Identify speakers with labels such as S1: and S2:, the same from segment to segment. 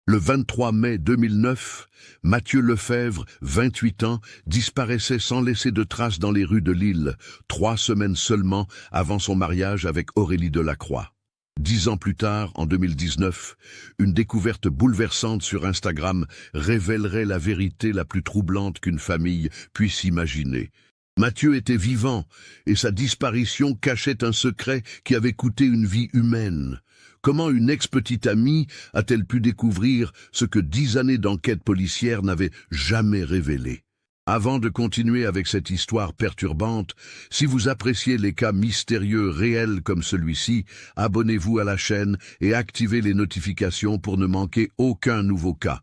S1: Le 23 mai 2009, Mathieu Lefebvre, 28 ans, disparaissait sans laisser de traces dans les rues de Lille, 3 semaines seulement avant son mariage avec Aurélie Delacroix. 10 ans plus tard, en 2019, une découverte bouleversante sur Instagram révélerait la vérité la plus troublante qu'une famille puisse imaginer. Mathieu était vivant, et sa disparition cachait un secret qui avait coûté une vie humaine. Comment une ex-petite amie a-t-elle pu découvrir ce que 10 années d'enquête policière n'avaient jamais révélé? Avant de continuer avec cette histoire perturbante, si vous appréciez les cas mystérieux réels comme celui-ci, abonnez-vous à la chaîne et activez les notifications pour ne manquer aucun nouveau cas.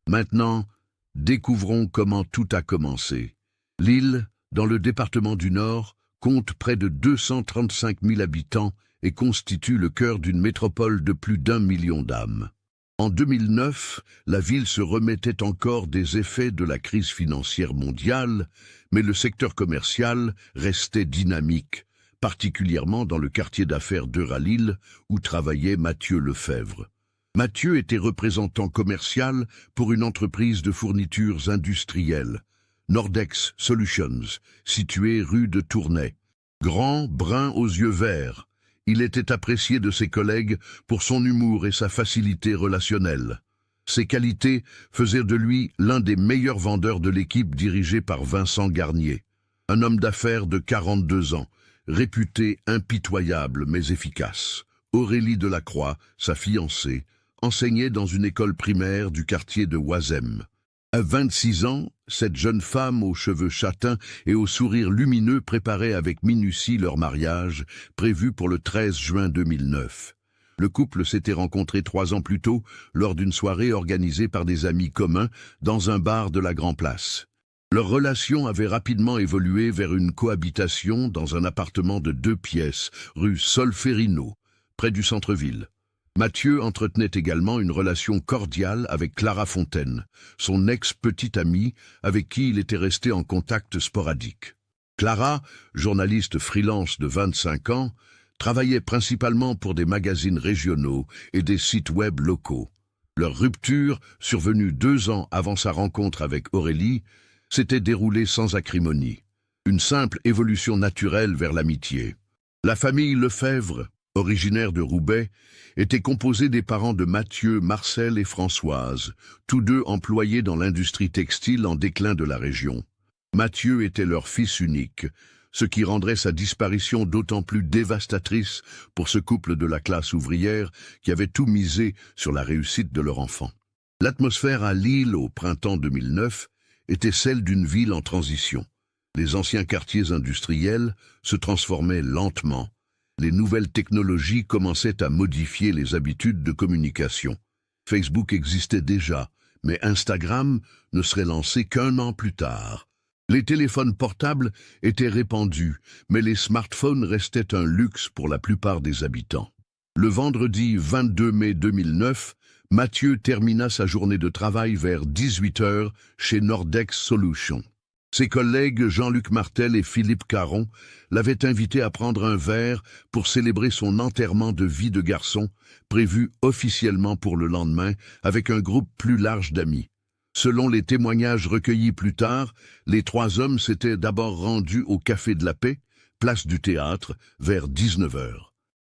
S1: Maintenant, découvrons comment tout a commencé. Lille, dans le département du Nord, compte près de 235 000 habitants et constitue le cœur d'une métropole de plus d'1 million d'âmes. En 2009, la ville se remettait encore des effets de la crise financière mondiale, mais le secteur commercial restait dynamique, particulièrement dans le quartier d'affaires d'Euralille où travaillait Mathieu Lefebvre. Mathieu était représentant commercial pour une entreprise de fournitures industrielles, Nordex Solutions, située rue de Tournai. Grand, brun aux yeux verts, il était apprécié de ses collègues pour son humour et sa facilité relationnelle. Ces qualités faisaient de lui l'un des meilleurs vendeurs de l'équipe dirigée par Vincent Garnier. Un homme d'affaires de 42 ans, réputé impitoyable mais efficace. Aurélie Delacroix, sa fiancée, enseignait dans une école primaire du quartier de Oisem. À 26 ans, cette jeune femme aux cheveux châtains et au sourire lumineux préparait avec minutie leur mariage, prévu pour le 13 juin 2009. Le couple s'était rencontré 3 ans plus tôt, lors d'une soirée organisée par des amis communs, dans un bar de la Grand Place. Leur relation avait rapidement évolué vers une cohabitation dans un appartement de 2 pièces, rue Solferino, près du centre-ville. Mathieu entretenait également une relation cordiale avec Clara Fontaine, son ex-petite amie avec qui il était resté en contact sporadique. Clara, journaliste freelance de 25 ans, travaillait principalement pour des magazines régionaux et des sites web locaux. Leur rupture, survenue 2 ans avant sa rencontre avec Aurélie, s'était déroulée sans acrimonie. Une simple évolution naturelle vers l'amitié. La famille Lefebvre, originaire de Roubaix, était composée des parents de Mathieu, Marcel et Françoise, tous deux employés dans l'industrie textile en déclin de la région. Mathieu était leur fils unique, ce qui rendrait sa disparition d'autant plus dévastatrice pour ce couple de la classe ouvrière qui avait tout misé sur la réussite de leur enfant. L'atmosphère à Lille au printemps 2009 était celle d'une ville en transition. Les anciens quartiers industriels se transformaient lentement. Les nouvelles technologies commençaient à modifier les habitudes de communication. Facebook existait déjà, mais Instagram ne serait lancé qu'1 an plus tard. Les téléphones portables étaient répandus, mais les smartphones restaient un luxe pour la plupart des habitants. Le vendredi 22 mai 2009, Mathieu termina sa journée de travail vers 18 h chez Nordex Solutions. Ses collègues Jean-Luc Martel et Philippe Caron l'avaient invité à prendre un verre pour célébrer son enterrement de vie de garçon, prévu officiellement pour le lendemain avec un groupe plus large d'amis. Selon les témoignages recueillis plus tard, les 3 hommes s'étaient d'abord rendus au Café de la Paix, place du Théâtre, vers 19 h.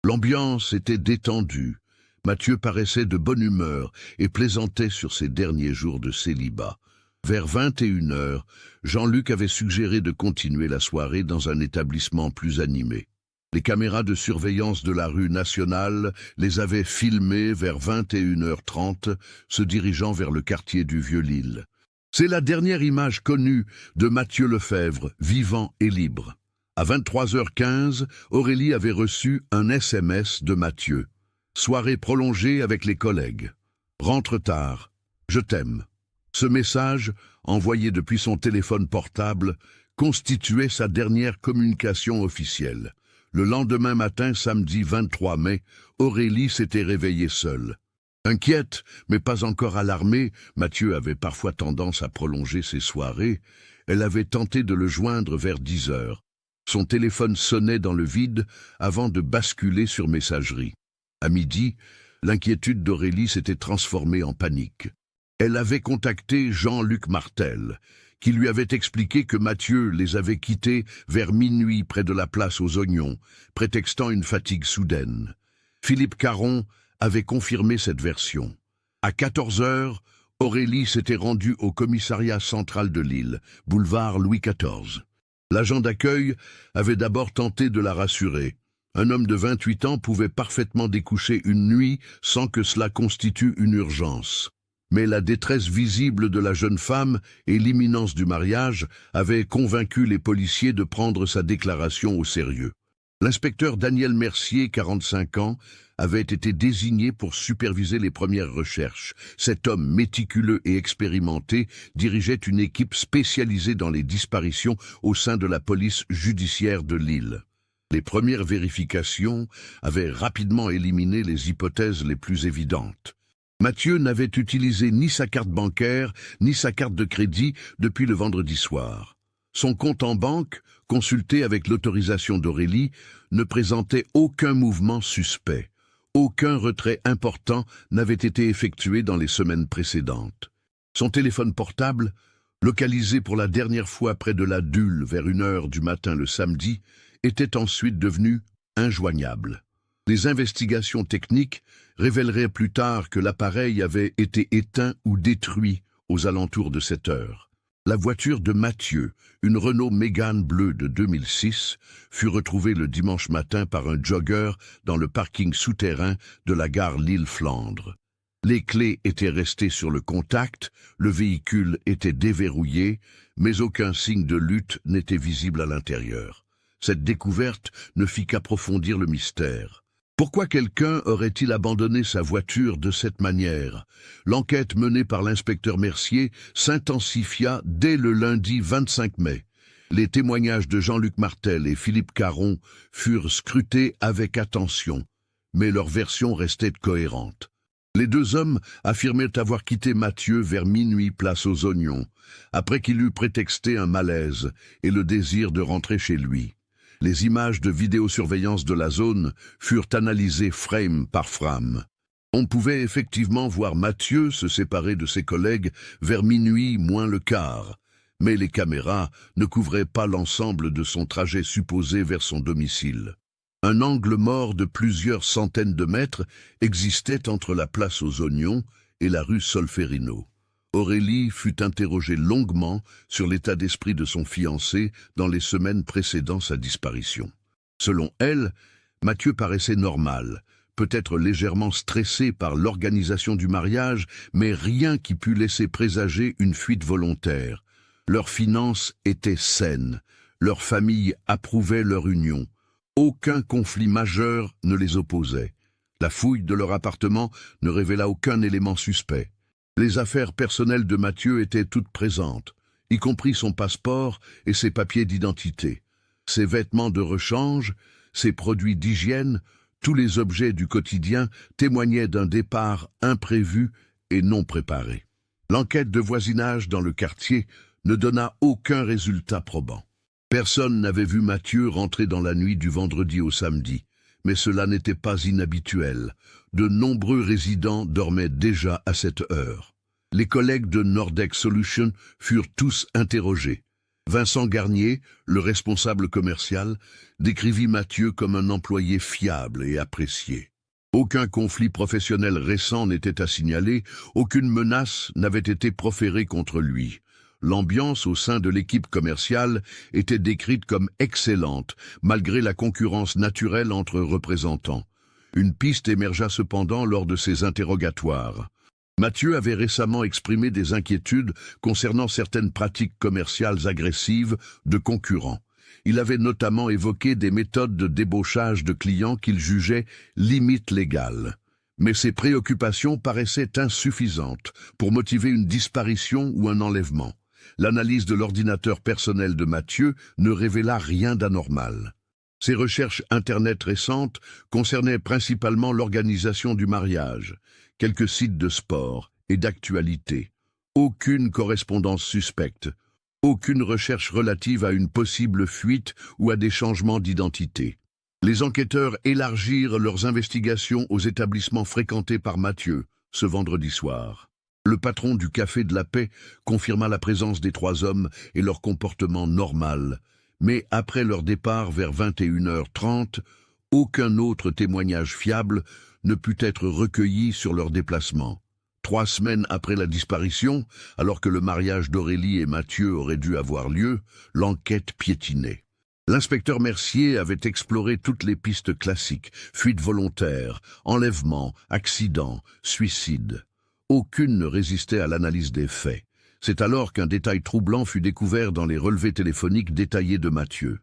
S1: L'ambiance était détendue. Mathieu paraissait de bonne humeur et plaisantait sur ses derniers jours de célibat. Vers 21 h, Jean-Luc avait suggéré de continuer la soirée dans un établissement plus animé. Les caméras de surveillance de la rue Nationale les avaient filmés vers 21 h 30, se dirigeant vers le quartier du Vieux-Lille. C'est la dernière image connue de Mathieu Lefebvre, vivant et libre. À 23 h 15, Aurélie avait reçu un SMS de Mathieu. Soirée prolongée avec les collègues. Rentre tard. Je t'aime. Ce message, envoyé depuis son téléphone portable, constituait sa dernière communication officielle. Le lendemain matin, samedi 23 mai, Aurélie s'était réveillée seule. Inquiète, mais pas encore alarmée, Mathieu avait parfois tendance à prolonger ses soirées, elle avait tenté de le joindre vers 10 h. Son téléphone sonnait dans le vide avant de basculer sur messagerie. À midi, L'inquiétude d'Aurélie s'était transformée en panique. Elle avait contacté Jean-Luc Martel, qui lui avait expliqué que Mathieu les avait quittés vers minuit près de la place aux Oignons, prétextant une fatigue soudaine. Philippe Caron avait confirmé cette version. À 14 heures, Aurélie s'était rendue au commissariat central de Lille, boulevard Louis XIV. L'agent d'accueil avait d'abord tenté de la rassurer. Un homme de 28 ans pouvait parfaitement découcher une nuit sans que cela constitue une urgence. Mais la détresse visible de la jeune femme et l'imminence du mariage avaient convaincu les policiers de prendre sa déclaration au sérieux. L'inspecteur Daniel Mercier, 45 ans, avait été désigné pour superviser les premières recherches. Cet homme méticuleux et expérimenté dirigeait une équipe spécialisée dans les disparitions au sein de la police judiciaire de Lille. Les premières vérifications avaient rapidement éliminé les hypothèses les plus évidentes. Mathieu n'avait utilisé ni sa carte bancaire, ni sa carte de crédit depuis le vendredi soir. Son compte en banque, consulté avec l'autorisation d'Aurélie, ne présentait aucun mouvement suspect. Aucun retrait important n'avait été effectué dans les semaines précédentes. Son téléphone portable, localisé pour la dernière fois près de la Dule vers 1h du matin le samedi, était ensuite devenu injoignable. Les investigations techniques révéleraient plus tard que l'appareil avait été éteint ou détruit aux alentours de cette heure. La voiture de Mathieu, une Renault Mégane bleue de 2006, fut retrouvée le dimanche matin par un jogger dans le parking souterrain de la gare Lille-Flandre. Les clés étaient restées sur le contact, le véhicule était déverrouillé, mais aucun signe de lutte n'était visible à l'intérieur. Cette découverte ne fit qu'approfondir le mystère. Pourquoi quelqu'un aurait-il abandonné sa voiture de cette manière? L'enquête menée par l'inspecteur Mercier s'intensifia dès le lundi 25 mai. Les témoignages de Jean-Luc Martel et Philippe Caron furent scrutés avec attention, mais leur version restait cohérente. Les deux hommes affirmaient avoir quitté Mathieu vers minuit place aux Oignons, après qu'il eut prétexté un malaise et le désir de rentrer chez lui. Les images de vidéosurveillance de la zone furent analysées frame par frame. On pouvait effectivement voir Mathieu se séparer de ses collègues vers minuit moins le quart, mais les caméras ne couvraient pas l'ensemble de son trajet supposé vers son domicile. Un angle mort de plusieurs centaines de mètres existait entre la place aux Oignons et la rue Solferino. Aurélie fut interrogée longuement sur l'état d'esprit de son fiancé dans les semaines précédant sa disparition. Selon elle, Mathieu paraissait normal, peut-être légèrement stressé par l'organisation du mariage, mais rien qui pût laisser présager une fuite volontaire. Leurs finances étaient saines, leur famille approuvait leur union. Aucun conflit majeur ne les opposait. La fouille de leur appartement ne révéla aucun élément suspect. Les affaires personnelles de Mathieu étaient toutes présentes, y compris son passeport et ses papiers d'identité. Ses vêtements de rechange, ses produits d'hygiène, tous les objets du quotidien témoignaient d'un départ imprévu et non préparé. L'enquête de voisinage dans le quartier ne donna aucun résultat probant. Personne n'avait vu Mathieu rentrer dans la nuit du vendredi au samedi, mais cela n'était pas inhabituel. De nombreux résidents dormaient déjà à cette heure. Les collègues de Nordex Solutions furent tous interrogés. Vincent Garnier, le responsable commercial, décrivit Mathieu comme un employé fiable et apprécié. Aucun conflit professionnel récent n'était à signaler, aucune menace n'avait été proférée contre lui. L'ambiance au sein de l'équipe commerciale était décrite comme excellente, malgré la concurrence naturelle entre représentants. Une piste émergea cependant lors de ces interrogatoires. Mathieu avait récemment exprimé des inquiétudes concernant certaines pratiques commerciales agressives de concurrents. Il avait notamment évoqué des méthodes de débauchage de clients qu'il jugeait limite légales. Mais ces préoccupations paraissaient insuffisantes pour motiver une disparition ou un enlèvement. L'analyse de l'ordinateur personnel de Mathieu ne révéla rien d'anormal. Ses recherches Internet récentes concernaient principalement l'organisation du mariage, quelques sites de sport et d'actualité. Aucune correspondance suspecte, aucune recherche relative à une possible fuite ou à des changements d'identité. Les enquêteurs élargirent leurs investigations aux établissements fréquentés par Mathieu ce vendredi soir. Le patron du Café de la Paix confirma la présence des 3 hommes et leur comportement normal. Mais après leur départ vers 21h30, aucun autre témoignage fiable ne put être recueilli sur leur déplacement. 3 semaines après la disparition, alors que le mariage d'Aurélie et Mathieu aurait dû avoir lieu, l'enquête piétinait. L'inspecteur Mercier avait exploré toutes les pistes classiques, fuite volontaire, enlèvement, accident, suicide. Aucune ne résistait à l'analyse des faits. C'est alors qu'un détail troublant fut découvert dans les relevés téléphoniques détaillés de Mathieu.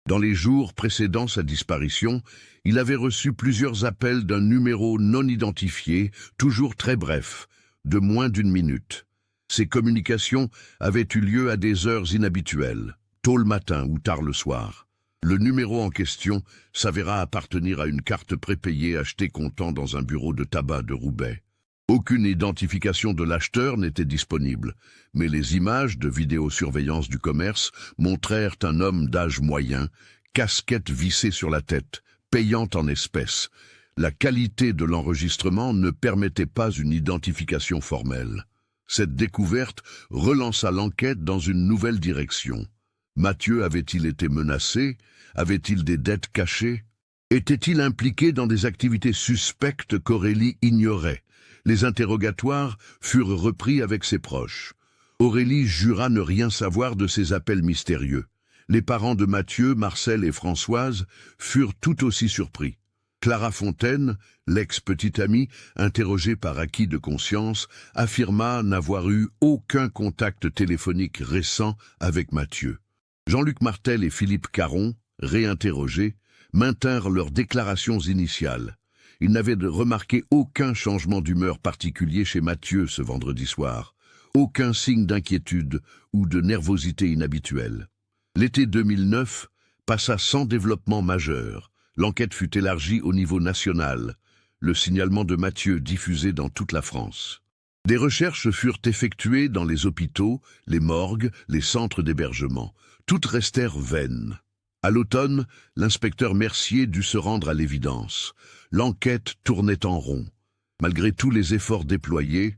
S1: Dans les jours précédant sa disparition, il avait reçu plusieurs appels d'un numéro non identifié, toujours très bref, de moins d'1 minute. Ces communications avaient eu lieu à des heures inhabituelles, tôt le matin ou tard le soir. Le numéro en question s'avéra appartenir à une carte prépayée achetée comptant dans un bureau de tabac de Roubaix. Aucune identification de l'acheteur n'était disponible, mais les images de vidéosurveillance du commerce montrèrent un homme d'âge moyen, casquette vissée sur la tête, payant en espèces. La qualité de l'enregistrement ne permettait pas une identification formelle. Cette découverte relança l'enquête dans une nouvelle direction. Mathieu avait-il été menacé? Avait-il des dettes cachées? Était-il impliqué dans des activités suspectes qu'Aurélie ignorait? Les interrogatoires furent repris avec ses proches. Aurélie jura ne rien savoir de ces appels mystérieux. Les parents de Mathieu, Marcel et Françoise furent tout aussi surpris. Clara Fontaine, l'ex-petite amie, interrogée par acquis de conscience, affirma n'avoir eu aucun contact téléphonique récent avec Mathieu. Jean-Luc Martel et Philippe Caron, réinterrogés, maintinrent leurs déclarations initiales. Ils n'avaient remarqué aucun changement d'humeur particulier chez Mathieu ce vendredi soir, aucun signe d'inquiétude ou de nervosité inhabituelle. L'été 2009 passa sans développement majeur. L'enquête fut élargie au niveau national, le signalement de Mathieu diffusé dans toute la France. Des recherches furent effectuées dans les hôpitaux, les morgues, les centres d'hébergement. Toutes restèrent vaines. À l'automne, l'inspecteur Mercier dut se rendre à l'évidence. L'enquête tournait en rond. Malgré tous les efforts déployés,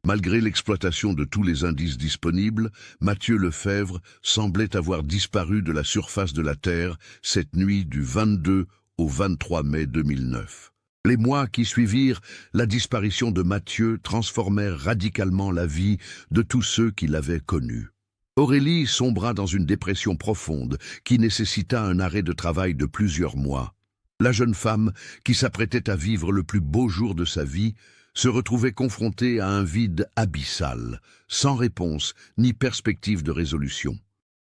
S1: malgré l'exploitation de tous les indices disponibles, Mathieu Lefebvre semblait avoir disparu de la surface de la Terre cette nuit du 22 au 23 mai 2009. Les mois qui suivirent la disparition de Mathieu transformèrent radicalement la vie de tous ceux qui l'avaient connu. Aurélie sombra dans une dépression profonde qui nécessita un arrêt de travail de plusieurs mois. La jeune femme, qui s'apprêtait à vivre le plus beau jour de sa vie, se retrouvait confrontée à un vide abyssal, sans réponse ni perspective de résolution.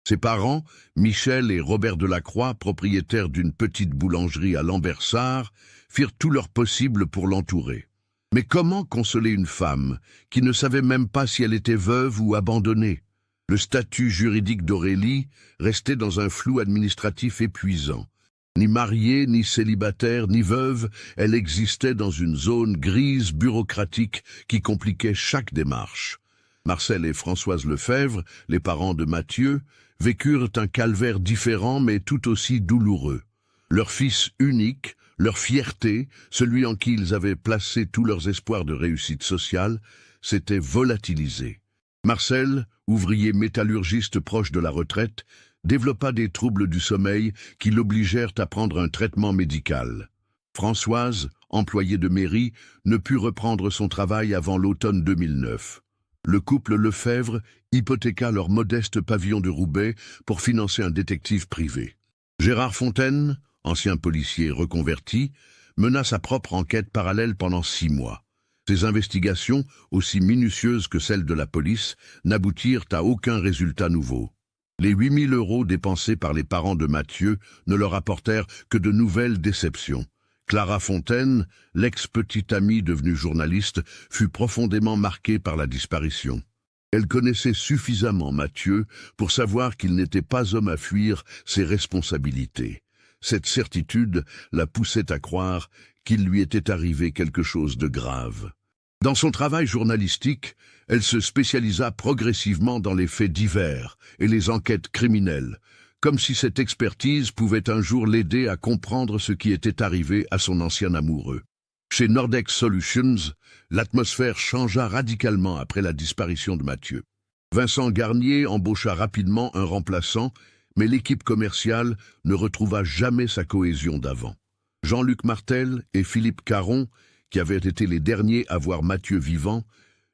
S1: Ses parents, Michel et Robert Delacroix, propriétaires d'une petite boulangerie à Lambersart, firent tout leur possible pour l'entourer. Mais comment consoler une femme qui ne savait même pas si elle était veuve ou abandonnée? Le statut juridique d'Aurélie restait dans un flou administratif épuisant. Ni mariée, ni célibataire, ni veuve, elle existait dans une zone grise bureaucratique qui compliquait chaque démarche. Marcel et Françoise Lefebvre, les parents de Mathieu, vécurent un calvaire différent mais tout aussi douloureux. Leur fils unique, leur fierté, celui en qui ils avaient placé tous leurs espoirs de réussite sociale, s'était volatilisé. Marcel, ouvrier métallurgiste proche de la retraite, développa des troubles du sommeil qui l'obligèrent à prendre un traitement médical. Françoise, employée de mairie, ne put reprendre son travail avant l'automne 2009. Le couple Lefebvre hypothéqua leur modeste pavillon de Roubaix pour financer un détective privé. Gérard Fontaine, ancien policier reconverti, mena sa propre enquête parallèle pendant 6 mois. Ces investigations, aussi minutieuses que celles de la police, n'aboutirent à aucun résultat nouveau. Les 8 000 € dépensés par les parents de Mathieu ne leur apportèrent que de nouvelles déceptions. Clara Fontaine, l'ex-petite amie devenue journaliste, fut profondément marquée par la disparition. Elle connaissait suffisamment Mathieu pour savoir qu'il n'était pas homme à fuir ses responsabilités. Cette certitude la poussait à croire qu'il lui était arrivé quelque chose de grave. Dans son travail journalistique, elle se spécialisa progressivement dans les faits divers et les enquêtes criminelles, comme si cette expertise pouvait un jour l'aider à comprendre ce qui était arrivé à son ancien amoureux. Chez Nordex Solutions, l'atmosphère changea radicalement après la disparition de Mathieu. Vincent Garnier embaucha rapidement un remplaçant, mais l'équipe commerciale ne retrouva jamais sa cohésion d'avant. Jean-Luc Martel et Philippe Caron, qui avaient été les derniers à voir Mathieu vivant,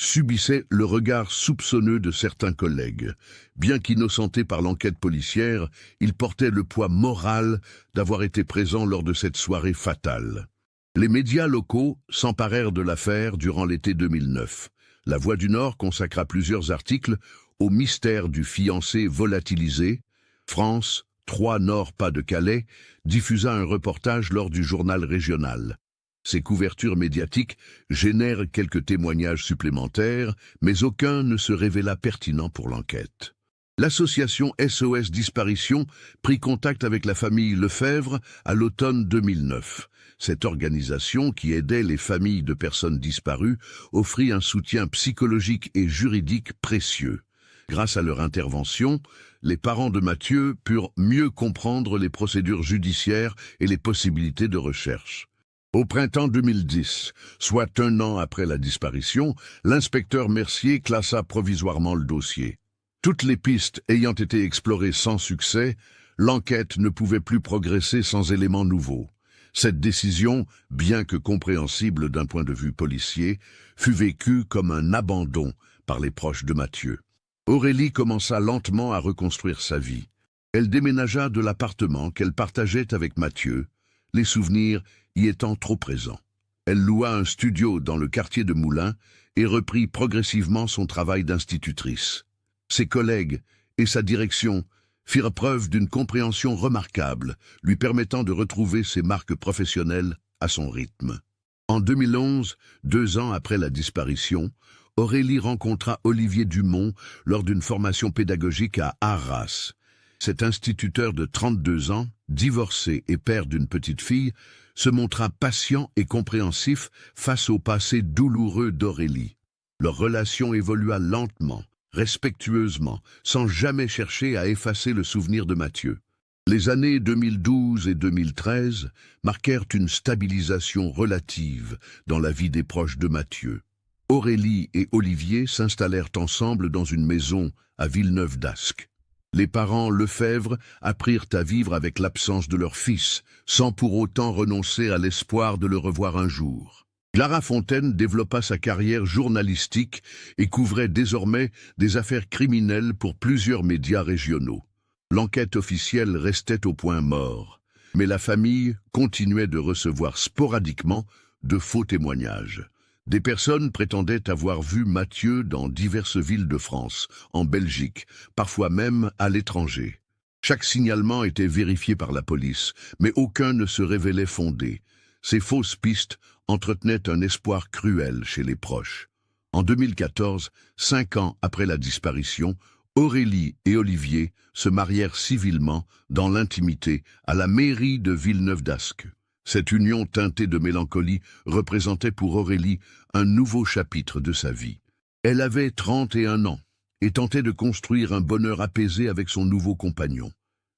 S1: subissaient le regard soupçonneux de certains collègues. Bien qu'innocentés par l'enquête policière, ils portaient le poids moral d'avoir été présents lors de cette soirée fatale. Les médias locaux s'emparèrent de l'affaire durant l'été 2009. La Voix du Nord consacra plusieurs articles au mystère du fiancé volatilisé. France, 3 Nord, pas de Calais, diffusa un reportage lors du journal régional. Ces couvertures médiatiques génèrent quelques témoignages supplémentaires, mais aucun ne se révéla pertinent pour l'enquête. L'association SOS Disparition prit contact avec la famille Lefebvre à l'automne 2009. Cette organisation, qui aidait les familles de personnes disparues, offrit un soutien psychologique et juridique précieux. Grâce à leur intervention, les parents de Mathieu purent mieux comprendre les procédures judiciaires et les possibilités de recherche. Au printemps 2010, soit 1 an après la disparition, l'inspecteur Mercier classa provisoirement le dossier. Toutes les pistes ayant été explorées sans succès, l'enquête ne pouvait plus progresser sans éléments nouveaux. Cette décision, bien que compréhensible d'un point de vue policier, fut vécue comme un abandon par les proches de Mathieu. Aurélie commença lentement à reconstruire sa vie. Elle déménagea de l'appartement qu'elle partageait avec Mathieu, les souvenirs y étant trop présents. Elle loua un studio dans le quartier de Moulins et reprit progressivement son travail d'institutrice. Ses collègues et sa direction firent preuve d'une compréhension remarquable, lui permettant de retrouver ses marques professionnelles à son rythme. En 2011, 2 ans après la disparition, Aurélie rencontra Olivier Dumont lors d'une formation pédagogique à Arras. Cet instituteur de 32 ans, divorcé et père d'une petite fille, se montra patient et compréhensif face au passé douloureux d'Aurélie. Leur relation évolua lentement, respectueusement, sans jamais chercher à effacer le souvenir de Mathieu. Les années 2012 et 2013 marquèrent une stabilisation relative dans la vie des proches de Mathieu. Aurélie et Olivier s'installèrent ensemble dans une maison à Villeneuve-d'Ascq. Les parents Lefebvre apprirent à vivre avec l'absence de leur fils, sans pour autant renoncer à l'espoir de le revoir un jour. Clara Fontaine développa sa carrière journalistique et couvrait désormais des affaires criminelles pour plusieurs médias régionaux. L'enquête officielle restait au point mort, mais la famille continuait de recevoir sporadiquement de faux témoignages. Des personnes prétendaient avoir vu Mathieu dans diverses villes de France, en Belgique, parfois même à l'étranger. Chaque signalement était vérifié par la police, mais aucun ne se révélait fondé. Ces fausses pistes entretenaient un espoir cruel chez les proches. En 2014, 5 ans après la disparition, Aurélie et Olivier se marièrent civilement, dans l'intimité, à la mairie de Villeneuve-d'Ascq. Cette union teintée de mélancolie représentait pour Aurélie un nouveau chapitre de sa vie. Elle avait 31 ans et tentait de construire un bonheur apaisé avec son nouveau compagnon.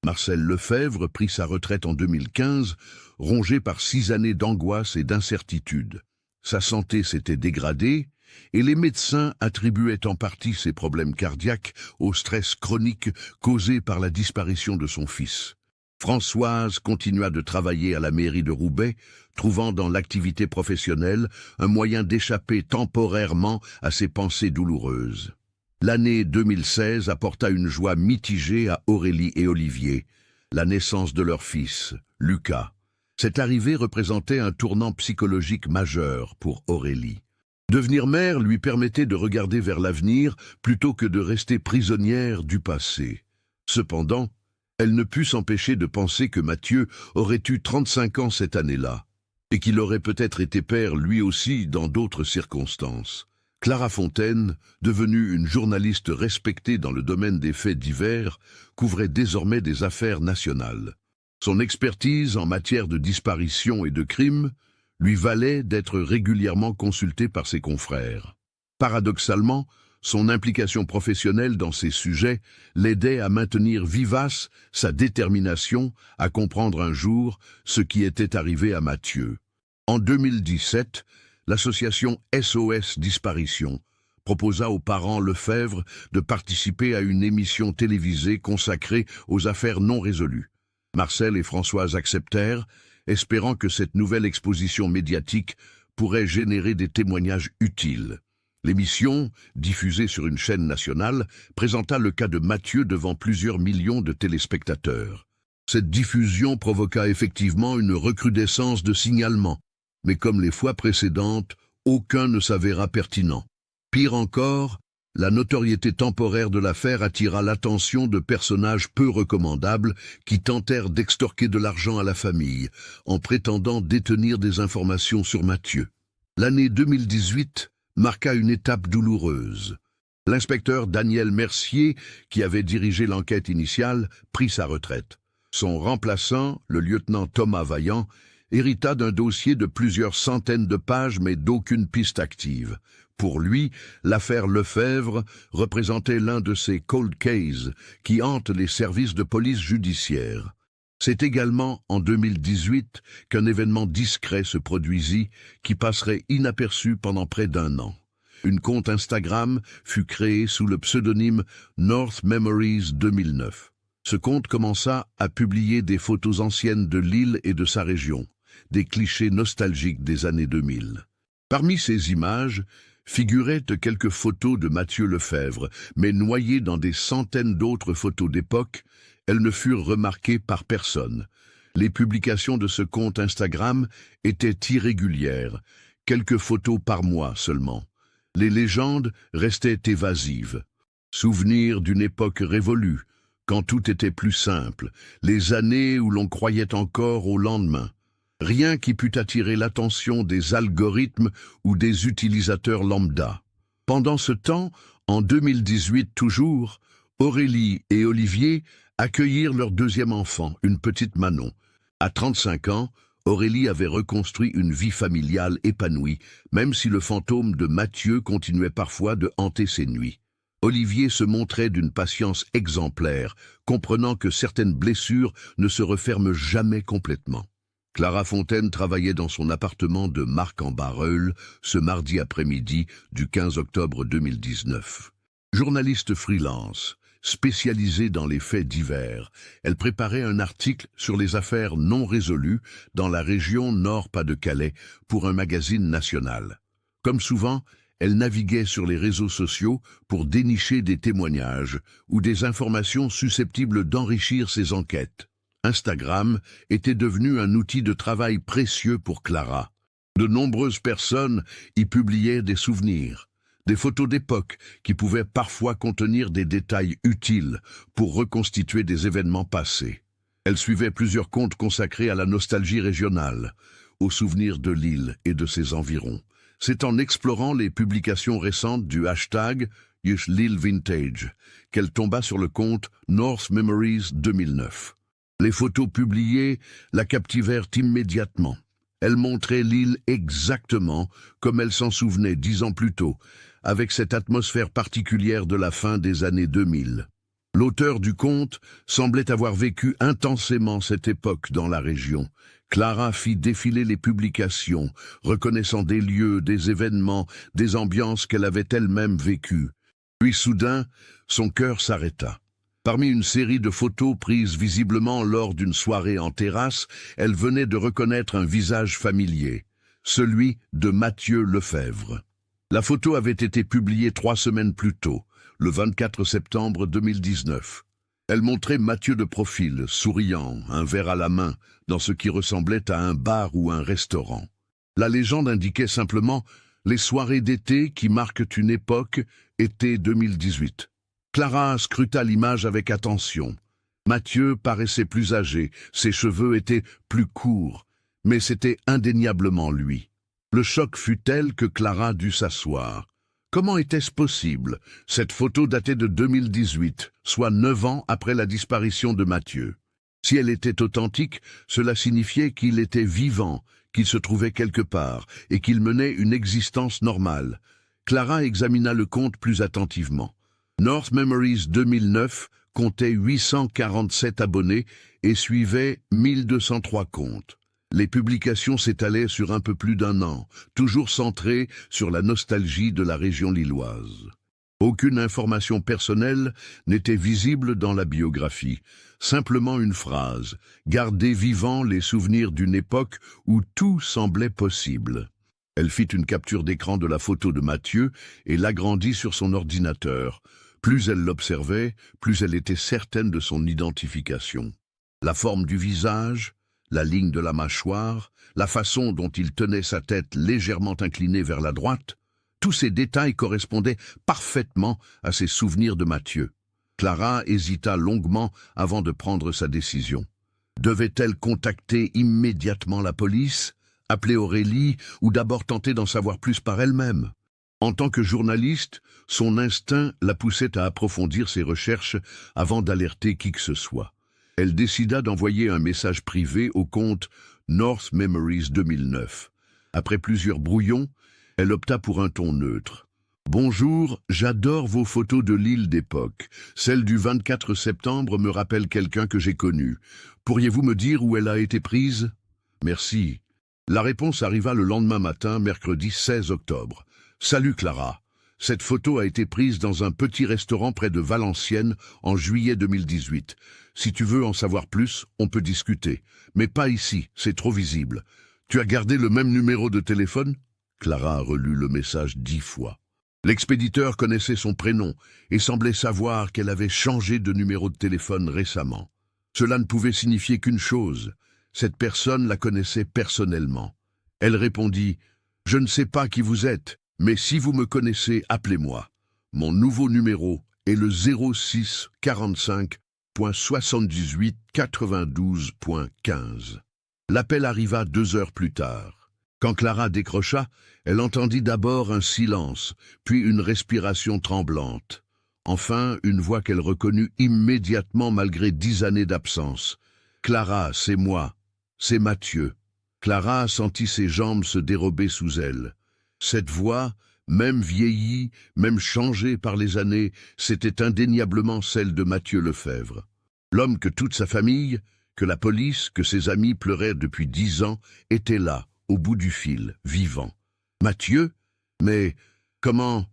S1: Marcel Lefebvre prit sa retraite en 2015, rongé par 6 années d'angoisse et d'incertitude. Sa santé s'était dégradée et les médecins attribuaient en partie ses problèmes cardiaques au stress chronique causé par la disparition de son fils. Françoise continua de travailler à la mairie de Roubaix, trouvant dans l'activité professionnelle un moyen d'échapper temporairement à ses pensées douloureuses. L'année 2016 apporta une joie mitigée à Aurélie et Olivier, la naissance de leur fils, Lucas. Cette arrivée représentait un tournant psychologique majeur pour Aurélie. Devenir mère lui permettait de regarder vers l'avenir plutôt que de rester prisonnière du passé. Cependant, elle ne put s'empêcher de penser que Mathieu aurait eu 35 ans cette année-là, et qu'il aurait peut-être été père lui aussi dans d'autres circonstances. Clara Fontaine, devenue une journaliste respectée dans le domaine des faits divers, couvrait désormais des affaires nationales. Son expertise en matière de disparition et de crime lui valait d'être régulièrement consultée par ses confrères. Paradoxalement, Son implication professionnelle dans ces sujets l'aidait à maintenir vivace sa détermination à comprendre un jour ce qui était arrivé à Mathieu. En 2017, l'association SOS Disparition proposa aux parents Lefebvre de participer à une émission télévisée consacrée aux affaires non résolues. Marcel et Françoise acceptèrent, espérant que cette nouvelle exposition médiatique pourrait générer des témoignages utiles. L'émission, diffusée sur une chaîne nationale, présenta le cas de Mathieu devant plusieurs millions de téléspectateurs. Cette diffusion provoqua effectivement une recrudescence de signalements, mais comme les fois précédentes, aucun ne s'avéra pertinent. Pire encore, la notoriété temporaire de l'affaire attira l'attention de personnages peu recommandables qui tentèrent d'extorquer de l'argent à la famille, en prétendant détenir des informations sur Mathieu. L'année 2018 marqua une étape douloureuse. L'inspecteur Daniel Mercier, qui avait dirigé l'enquête initiale, prit sa retraite. Son remplaçant, le lieutenant Thomas Vaillant, hérita d'un dossier de plusieurs centaines de pages mais d'aucune piste active. Pour lui, l'affaire Lefebvre représentait l'un de ces cold cases qui hantent les services de police judiciaire. C'est également en 2018 qu'un événement discret se produisit qui passerait inaperçu pendant près d'un an. Une compte Instagram fut créée sous le pseudonyme North Memories 2009. Ce compte commença à publier des photos anciennes de l'île et de sa région, des clichés nostalgiques des années 2000. Parmi ces images figuraient quelques photos de Mathieu Lefebvre, mais noyées dans des centaines d'autres photos d'époque, elles ne furent remarquées par personne. Les publications de ce compte Instagram étaient irrégulières, quelques photos par mois seulement. Les légendes restaient évasives. Souvenirs d'une époque révolue, quand tout était plus simple, les années où l'on croyait encore au lendemain. Rien qui pût attirer l'attention des algorithmes ou des utilisateurs lambda. Pendant ce temps, en 2018 toujours, Aurélie et Olivier accueillirent leur deuxième enfant, une petite Manon. À 35 ans, Aurélie avait reconstruit une vie familiale épanouie, même si le fantôme de Mathieu continuait parfois de hanter ses nuits. Olivier se montrait d'une patience exemplaire, comprenant que certaines blessures ne se referment jamais complètement. Clara Fontaine travaillait dans son appartement de Marc-en-Barœul ce mardi après-midi du 15 octobre 2019. Journaliste freelance, spécialisée dans les faits divers, elle préparait un article sur les affaires non résolues dans la région Nord-Pas-de-Calais pour un magazine national. Comme souvent, elle naviguait sur les réseaux sociaux pour dénicher des témoignages ou des informations susceptibles d'enrichir ses enquêtes. Instagram était devenu un outil de travail précieux pour Clara. De nombreuses personnes y publiaient des souvenirs, des photos d'époque qui pouvaient parfois contenir des détails utiles pour reconstituer des événements passés. Elle suivait plusieurs comptes consacrés à la nostalgie régionale, aux souvenirs de l'île et de ses environs. C'est en explorant les publications récentes du hashtag #LilVintage qu'elle tomba sur le compte North Memories 2009. Les photos publiées la captivèrent immédiatement. Elle montrait l'île exactement comme elle s'en souvenait 10 ans plus tôt, avec cette atmosphère particulière de la fin des années 2000. L'auteur du conte semblait avoir vécu intensément cette époque dans la région. Clara fit défiler les publications, reconnaissant des lieux, des événements, des ambiances qu'elle avait elle-même vécues. Puis soudain, son cœur s'arrêta. Parmi une série de photos prises visiblement lors d'une soirée en terrasse, elle venait de reconnaître un visage familier, celui de Mathieu Lefebvre. La photo avait été publiée 3 semaines plus tôt, le 24 septembre 2019. Elle montrait Mathieu de profil, souriant, un verre à la main, dans ce qui ressemblait à un bar ou un restaurant. La légende indiquait simplement « Les soirées d'été qui marquent une époque, été 2018 ». Clara scruta l'image avec attention. Mathieu paraissait plus âgé, ses cheveux étaient plus courts, mais c'était indéniablement lui. Le choc fut tel que Clara dut s'asseoir. Comment était-ce possible? Cette photo datait de 2018, soit 9 ans après la disparition de Mathieu. Si elle était authentique, cela signifiait qu'il était vivant, qu'il se trouvait quelque part, et qu'il menait une existence normale. Clara examina le compte plus attentivement. North Memories 2009 comptait 847 abonnés et suivait 1203 comptes. Les publications s'étalaient sur un peu plus d'un an, toujours centrées sur la nostalgie de la région lilloise. Aucune information personnelle n'était visible dans la biographie, simplement une phrase, garder vivant les souvenirs d'une époque où tout semblait possible. Elle fit une capture d'écran de la photo de Mathieu et l'agrandit sur son ordinateur. Plus elle l'observait, plus elle était certaine de son identification. La forme du visage, la ligne de la mâchoire, la façon dont il tenait sa tête légèrement inclinée vers la droite, tous ces détails correspondaient parfaitement à ses souvenirs de Mathieu. Clara hésita longuement avant de prendre sa décision. Devait-elle contacter immédiatement la police, appeler Aurélie ou d'abord tenter d'en savoir plus par elle-même? En tant que journaliste, son instinct la poussait à approfondir ses recherches avant d'alerter qui que ce soit. Elle décida d'envoyer un message privé au compte North Memories 2009. Après plusieurs brouillons, elle opta pour un ton neutre. « Bonjour, j'adore vos photos de l'île d'époque. Celle du 24 septembre me rappelle quelqu'un que j'ai connu. Pourriez-vous me dire où elle a été prise ? Merci. » La réponse arriva le lendemain matin, mercredi 16 octobre. « Salut Clara. Cette photo a été prise dans un petit restaurant près de Valenciennes en juillet 2018. Si tu veux en savoir plus, on peut discuter. Mais pas ici, c'est trop visible. Tu as gardé le même numéro de téléphone ? » Clara a relu le message 10 fois. L'expéditeur connaissait son prénom et semblait savoir qu'elle avait changé de numéro de téléphone récemment. Cela ne pouvait signifier qu'une chose, cette personne la connaissait personnellement. Elle répondit « Je ne sais pas qui vous êtes, mais si vous me connaissez, appelez-moi. Mon nouveau numéro est le 06 45.78 92.15. » L'appel arriva 2 heures plus tard. Quand Clara décrocha, elle entendit d'abord un silence, puis une respiration tremblante. Enfin, une voix qu'elle reconnut immédiatement malgré 10 années d'absence. « Clara, c'est moi. C'est Mathieu. » Clara sentit ses jambes se dérober sous elle. Cette voix, même vieillie, même changée par les années, c'était indéniablement celle de Mathieu Lefebvre. L'homme que toute sa famille, que la police, que ses amis pleuraient depuis 10 ans, était là, au bout du fil, vivant. « Mathieu? Mais comment?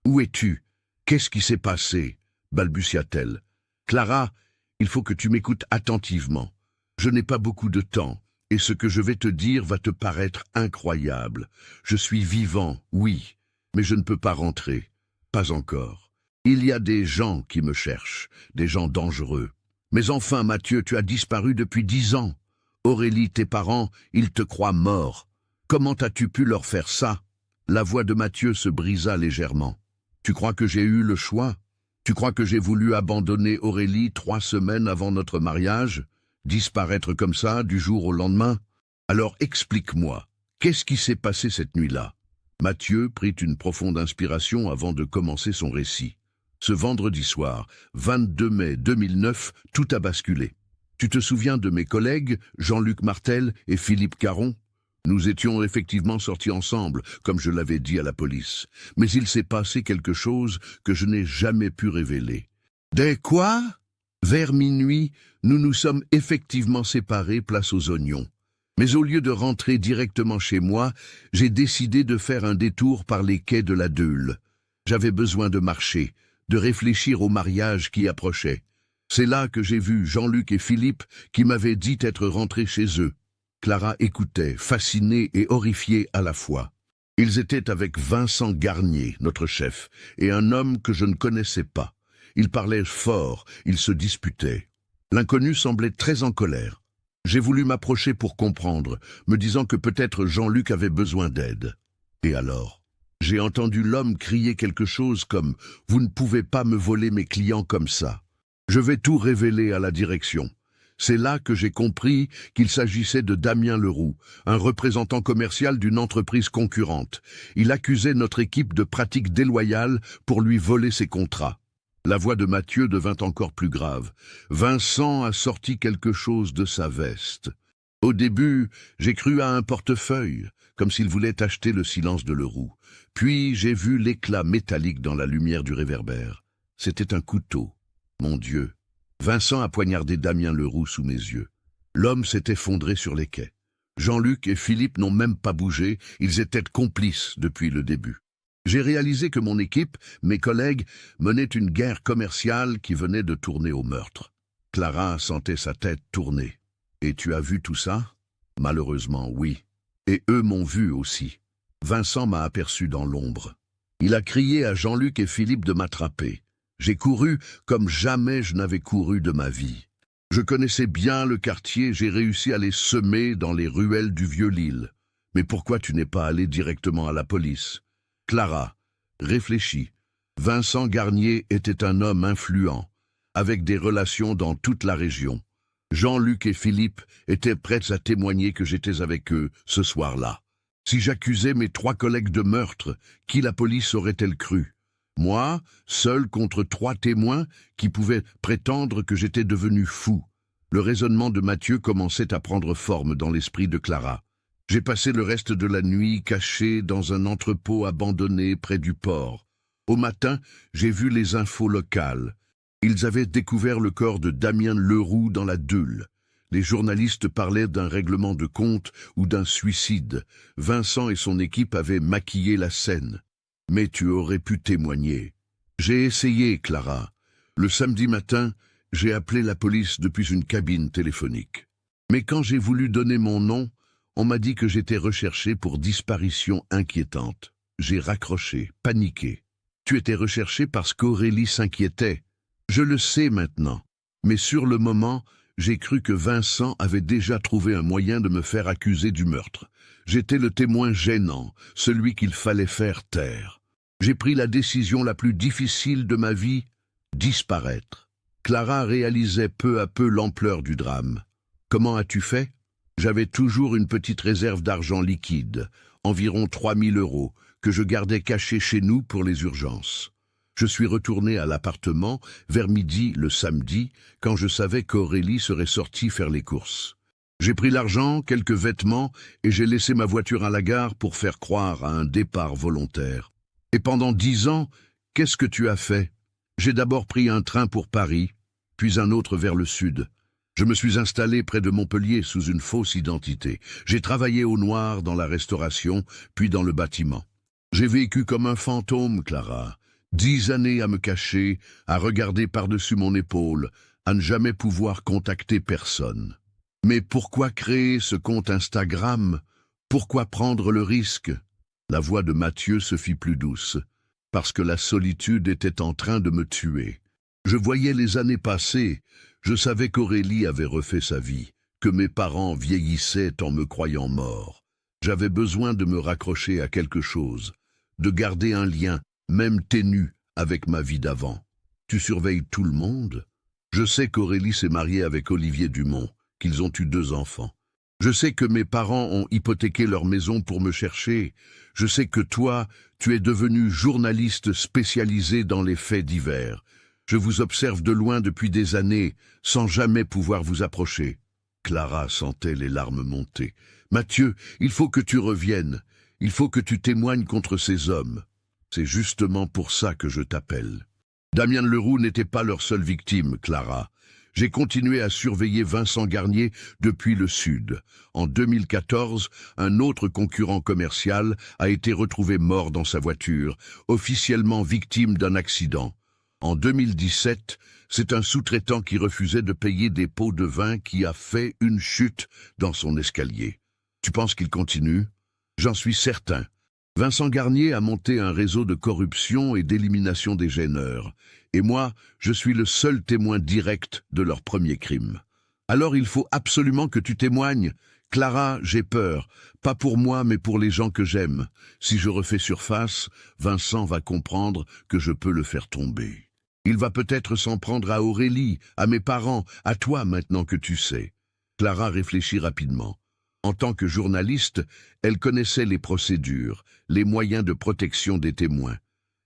S1: Où es-tu? Qu'est-ce qui s'est passé ?» balbutia-t-elle. « Clara, il faut que tu m'écoutes attentivement. Je n'ai pas beaucoup de temps, et ce que je vais te dire va te paraître incroyable. Je suis vivant, oui, mais je ne peux pas rentrer. Pas encore. Il y a des gens qui me cherchent, des gens dangereux. Mais enfin, Mathieu, tu as disparu depuis 10 ans. Aurélie, tes parents, ils te croient mort. Comment as-tu pu leur faire ça ?» La voix de Mathieu se brisa légèrement. « Tu crois que j'ai eu le choix? Tu crois que j'ai voulu abandonner Aurélie 3 semaines avant notre mariage? Disparaître comme ça, du jour au lendemain? Alors explique-moi, qu'est-ce qui s'est passé cette nuit-là » Mathieu prit une profonde inspiration avant de commencer son récit. Ce vendredi soir, 22 mai 2009, tout a basculé. Tu te souviens de mes collègues, Jean-Luc Martel et Philippe Caron? Nous étions effectivement sortis ensemble, comme je l'avais dit à la police. Mais il s'est passé quelque chose que je n'ai jamais pu révéler. Des quoi? Vers minuit, nous nous sommes effectivement séparés place aux Oignons. Mais au lieu de rentrer directement chez moi, j'ai décidé de faire un détour par les quais de la Deule. J'avais besoin de marcher, de réfléchir au mariage qui approchait. C'est là que j'ai vu Jean-Luc et Philippe qui m'avaient dit être rentrés chez eux. Clara écoutait, fascinée et horrifiée à la fois. Ils étaient avec Vincent Garnier, notre chef, et un homme que je ne connaissais pas. Ils parlaient fort, ils se disputaient. L'inconnu semblait très en colère. J'ai voulu m'approcher pour comprendre, me disant que peut-être Jean-Luc avait besoin d'aide. Et alors, j'ai entendu l'homme crier quelque chose comme « Vous ne pouvez pas me voler mes clients comme ça. Je vais tout révéler à la direction. » C'est là que j'ai compris qu'il s'agissait de Damien Leroux, un représentant commercial d'une entreprise concurrente. Il accusait notre équipe de pratiques déloyales pour lui voler ses contrats. La voix de Mathieu devint encore plus grave. Vincent a sorti quelque chose de sa veste. Au début, j'ai cru à un portefeuille, comme s'il voulait acheter le silence de Leroux. Puis j'ai vu l'éclat métallique dans la lumière du réverbère. C'était un couteau. Mon Dieu! Vincent a poignardé Damien Leroux sous mes yeux. L'homme s'est effondré sur les quais. Jean-Luc et Philippe n'ont même pas bougé, ils étaient complices depuis le début. J'ai réalisé que mon équipe, mes collègues, menaient une guerre commerciale qui venait de tourner au meurtre. Clara sentait sa tête tourner. « Et tu as vu tout ça ?» Malheureusement, oui. Et eux m'ont vu aussi. Vincent m'a aperçu dans l'ombre. Il a crié à Jean-Luc et Philippe de m'attraper. J'ai couru comme jamais je n'avais couru de ma vie. Je connaissais bien le quartier, j'ai réussi à les semer dans les ruelles du Vieux-Lille. Mais pourquoi tu n'es pas allé directement à la police? Clara, réfléchis. Vincent Garnier était un homme influent, avec des relations dans toute la région. Jean-Luc et Philippe étaient prêts à témoigner que j'étais avec eux ce soir-là. Si j'accusais mes 3 collègues de meurtre, qui la police aurait-elle cru? Moi, seul contre 3 témoins qui pouvaient prétendre que j'étais devenu fou. Le raisonnement de Mathieu commençait à prendre forme dans l'esprit de Clara. J'ai passé le reste de la nuit caché dans un entrepôt abandonné près du port. Au matin, j'ai vu les infos locales. Ils avaient découvert le corps de Damien Leroux dans la Dule. Les journalistes parlaient d'un règlement de compte ou d'un suicide. Vincent et son équipe avaient maquillé la scène. Mais tu aurais pu témoigner. J'ai essayé, Clara. Le samedi matin, j'ai appelé la police depuis une cabine téléphonique. Mais quand j'ai voulu donner mon nom, on m'a dit que j'étais recherché pour disparition inquiétante. J'ai raccroché, paniqué. Tu étais recherché parce qu'Aurélie s'inquiétait. Je le sais maintenant. Mais sur le moment, j'ai cru que Vincent avait déjà trouvé un moyen de me faire accuser du meurtre. J'étais le témoin gênant, celui qu'il fallait faire taire. J'ai pris la décision la plus difficile de ma vie, disparaître. Clara réalisait peu à peu l'ampleur du drame. Comment as-tu fait? J'avais toujours une petite réserve d'argent liquide, environ 3 000 €, que je gardais caché chez nous pour les urgences. Je suis retourné à l'appartement vers midi le samedi, quand je savais qu'Aurélie serait sortie faire les courses. J'ai pris l'argent, quelques vêtements, et j'ai laissé ma voiture à la gare pour faire croire à un départ volontaire. Et pendant 10 ans, qu'est-ce que tu as fait? J'ai d'abord pris un train pour Paris, puis un autre vers le sud. Je me suis installé près de Montpellier sous une fausse identité. J'ai travaillé au noir dans la restauration, puis dans le bâtiment. J'ai vécu comme un fantôme, Clara. 10 années à me cacher, à regarder par-dessus mon épaule, à ne jamais pouvoir contacter personne. Mais pourquoi créer ce compte Instagram? Pourquoi prendre le risque? La voix de Mathieu se fit plus douce, parce que la solitude était en train de me tuer. Je voyais les années passer, je savais qu'Aurélie avait refait sa vie, que mes parents vieillissaient en me croyant mort. J'avais besoin de me raccrocher à quelque chose, de garder un lien, même ténu, avec ma vie d'avant. Tu surveilles tout le monde? Je sais qu'Aurélie s'est mariée avec Olivier Dumont, qu'ils ont eu 2 enfants. Je sais que mes parents ont hypothéqué leur maison pour me chercher. Je sais que toi, tu es devenu journaliste spécialisé dans les faits divers. Je vous observe de loin depuis des années, sans jamais pouvoir vous approcher. Clara sentait les larmes monter. Mathieu, il faut que tu reviennes. Il faut que tu témoignes contre ces hommes. C'est justement pour ça que je t'appelle. Damien Leroux n'était pas leur seule victime, Clara. J'ai continué à surveiller Vincent Garnier depuis le Sud. En 2014, un autre concurrent commercial a été retrouvé mort dans sa voiture, officiellement victime d'un accident. En 2017, c'est un sous-traitant qui refusait de payer des pots de vin qui a fait une chute dans son escalier. Tu penses qu'il continue? J'en suis certain. Vincent Garnier a monté un réseau de corruption et d'élimination des gêneurs. Et moi, je suis le seul témoin direct de leur premier crime. Alors il faut absolument que tu témoignes. Clara, j'ai peur. Pas pour moi, mais pour les gens que j'aime. Si je refais surface, Vincent va comprendre que je peux le faire tomber. Il va peut-être s'en prendre à Aurélie, à mes parents, à toi maintenant que tu sais. Clara réfléchit rapidement. En tant que journaliste, elle connaissait les procédures, les moyens de protection des témoins.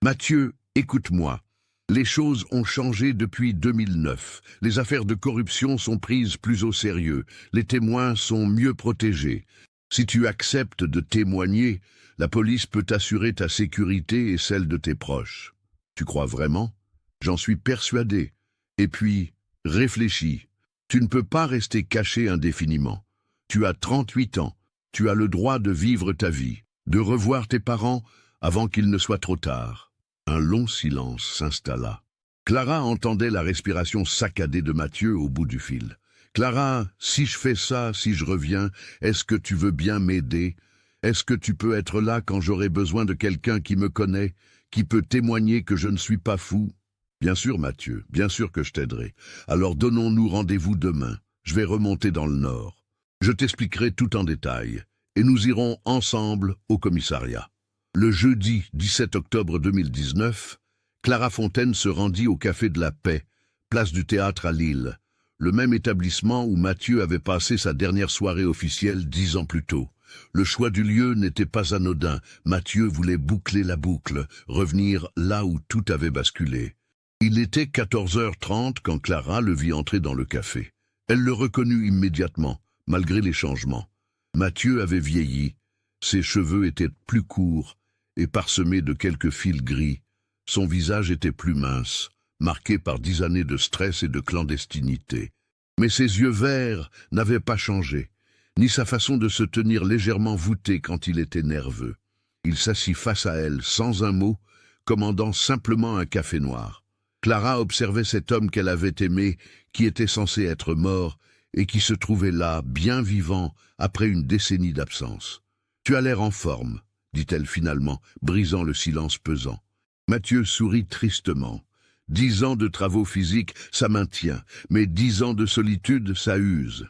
S1: Mathieu, écoute-moi. Les choses ont changé depuis 2009. Les affaires de corruption sont prises plus au sérieux. Les témoins sont mieux protégés. Si tu acceptes de témoigner, la police peut assurer ta sécurité et celle de tes proches. Tu crois vraiment? J'en suis persuadé. Et puis, réfléchis. Tu ne peux pas rester caché indéfiniment. Tu as 38 ans. Tu as le droit de vivre ta vie, de revoir tes parents avant qu'il ne soit trop tard. Un long silence s'installa. Clara entendait la respiration saccadée de Mathieu au bout du fil. « Clara, si je fais ça, si je reviens, est-ce que tu veux bien m'aider? Est-ce que tu peux être là quand j'aurai besoin de quelqu'un qui me connaît, qui peut témoigner que je ne suis pas fou? » « Bien sûr, Mathieu, bien sûr que je t'aiderai. Alors donnons-nous rendez-vous demain. Je vais remonter dans le nord. Je t'expliquerai tout en détail, et nous irons ensemble au commissariat. » Le jeudi 17 octobre 2019, Clara Fontaine se rendit au Café de la Paix, place du Théâtre à Lille, le même établissement où Mathieu avait passé sa dernière soirée officielle 10 ans plus tôt. Le choix du lieu n'était pas anodin. Mathieu voulait boucler la boucle, revenir là où tout avait basculé. Il était 14h30 quand Clara le vit entrer dans le café. Elle le reconnut immédiatement, malgré les changements. Mathieu avait vieilli, ses cheveux étaient plus courts et parsemés de quelques fils gris. Son visage était plus mince, marqué par 10 années de stress et de clandestinité. Mais ses yeux verts n'avaient pas changé, ni sa façon de se tenir légèrement voûtée quand il était nerveux. Il s'assit face à elle, sans un mot, commandant simplement un café noir. Clara observait cet homme qu'elle avait aimé, qui était censé être mort, et qui se trouvait là, bien vivant, après une décennie d'absence. « Tu as l'air en forme, » dit-elle finalement, brisant le silence pesant. Mathieu sourit tristement. 10 ans de travaux physiques, ça maintient, mais 10 ans de solitude, ça use.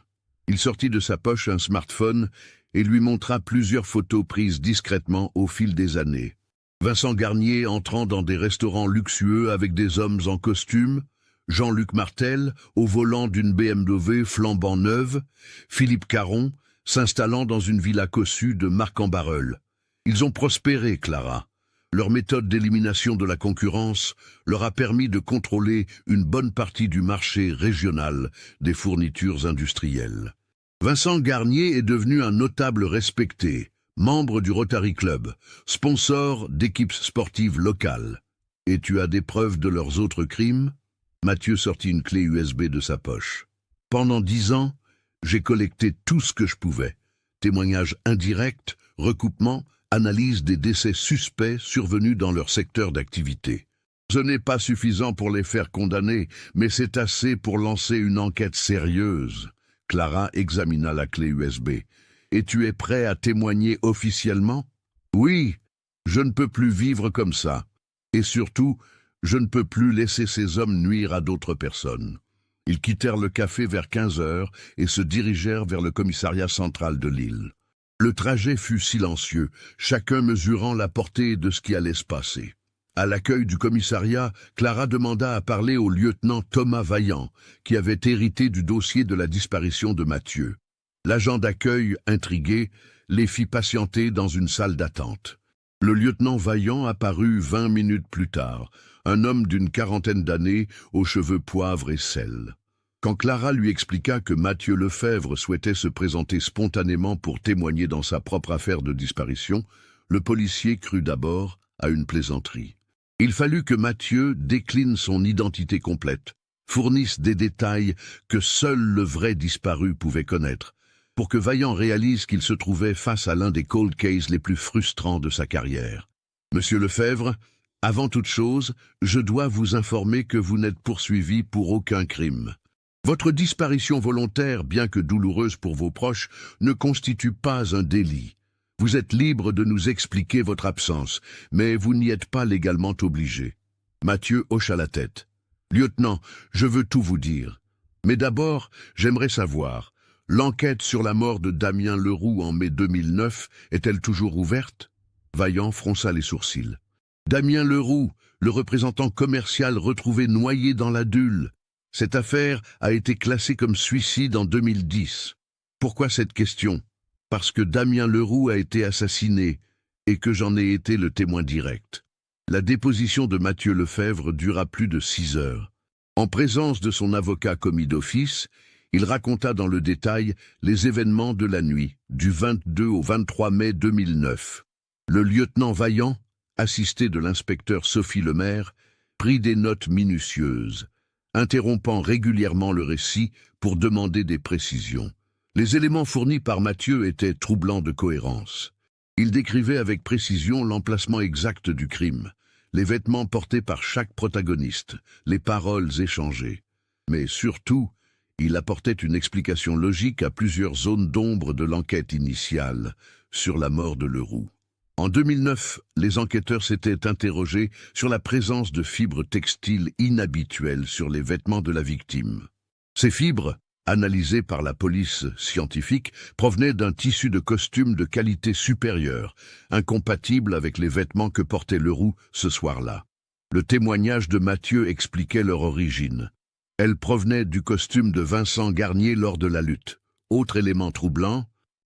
S1: Il sortit de sa poche un smartphone et lui montra plusieurs photos prises discrètement au fil des années. Vincent Garnier entrant dans des restaurants luxueux avec des hommes en costume, Jean-Luc Martel au volant d'une BMW flambant neuve, Philippe Caron s'installant dans une villa cossue de Marc en Barœul. Ils ont prospéré, Clara. Leur méthode d'élimination de la concurrence leur a permis de contrôler une bonne partie du marché régional des fournitures industrielles. Vincent Garnier est devenu un notable respecté, membre du Rotary Club, sponsor d'équipes sportives locales. Et tu as des preuves de leurs autres crimes? Mathieu sortit une clé USB de sa poche. Pendant 10 ans, j'ai collecté tout ce que je pouvais. Témoignages indirects, recoupements, analyse des décès suspects survenus dans leur secteur d'activité. Ce n'est pas suffisant pour les faire condamner, mais c'est assez pour lancer une enquête sérieuse. Clara examina la clé USB. Et tu es prêt à témoigner officiellement? Oui, je ne peux plus vivre comme ça. Et surtout, je ne peux plus laisser ces hommes nuire à d'autres personnes. Ils quittèrent le café vers 15h et se dirigèrent vers le commissariat central de Lille. Le trajet fut silencieux, chacun mesurant la portée de ce qui allait se passer. À l'accueil du commissariat, Clara demanda à parler au lieutenant Thomas Vaillant, qui avait hérité du dossier de la disparition de Mathieu. L'agent d'accueil, intrigué, les fit patienter dans une salle d'attente. Le lieutenant Vaillant apparut 20 minutes plus tard, un homme d'une 40aine d'années, aux cheveux poivre et sel. Quand Clara lui expliqua que Mathieu Lefebvre souhaitait se présenter spontanément pour témoigner dans sa propre affaire de disparition, le policier crut d'abord à une plaisanterie. Il fallut que Mathieu décline son identité complète, fournisse des détails que seul le vrai disparu pouvait connaître, pour que Vaillant réalise qu'il se trouvait face à l'un des cold cases les plus frustrants de sa carrière. « Monsieur Lefebvre, avant toute chose, je dois vous informer que vous n'êtes poursuivi pour aucun crime. Votre disparition volontaire, bien que douloureuse pour vos proches, ne constitue pas un délit. Vous êtes libre de nous expliquer votre absence, mais vous n'y êtes pas légalement obligé. » Mathieu hocha la tête. « Lieutenant, je veux tout vous dire. Mais d'abord, j'aimerais savoir, l'enquête sur la mort de Damien Leroux en mai 2009 est-elle toujours ouverte ?» Vaillant fronça les sourcils. « Damien Leroux, le représentant commercial retrouvé noyé dans la Dule. Cette affaire a été classée comme suicide en 2010. Pourquoi cette question? Parce que Damien Leroux a été assassiné et que j'en ai été le témoin direct. » La déposition de Mathieu Lefebvre dura plus de 6 heures. En présence de son avocat commis d'office, Il raconta dans le détail les événements de la nuit, du 22 au 23 mai 2009. Le lieutenant Vaillant, assisté de l'inspecteur Sophie Lemaire, prit des notes minutieuses, interrompant régulièrement le récit pour demander des précisions. Les éléments fournis par Mathieu étaient troublants de cohérence. Il décrivait avec précision l'emplacement exact du crime, les vêtements portés par chaque protagoniste, les paroles échangées. Mais surtout, il apportait une explication logique à plusieurs zones d'ombre de l'enquête initiale sur la mort de Leroux. En 2009, les enquêteurs s'étaient interrogés sur la présence de fibres textiles inhabituelles sur les vêtements de la victime. Ces fibres, analysées par la police scientifique, provenaient d'un tissu de costume de qualité supérieure, incompatible avec les vêtements que portait Leroux ce soir-là. Le témoignage de Mathieu expliquait leur origine. Elle provenait du costume de Vincent Garnier lors de la lutte. Autre élément troublant,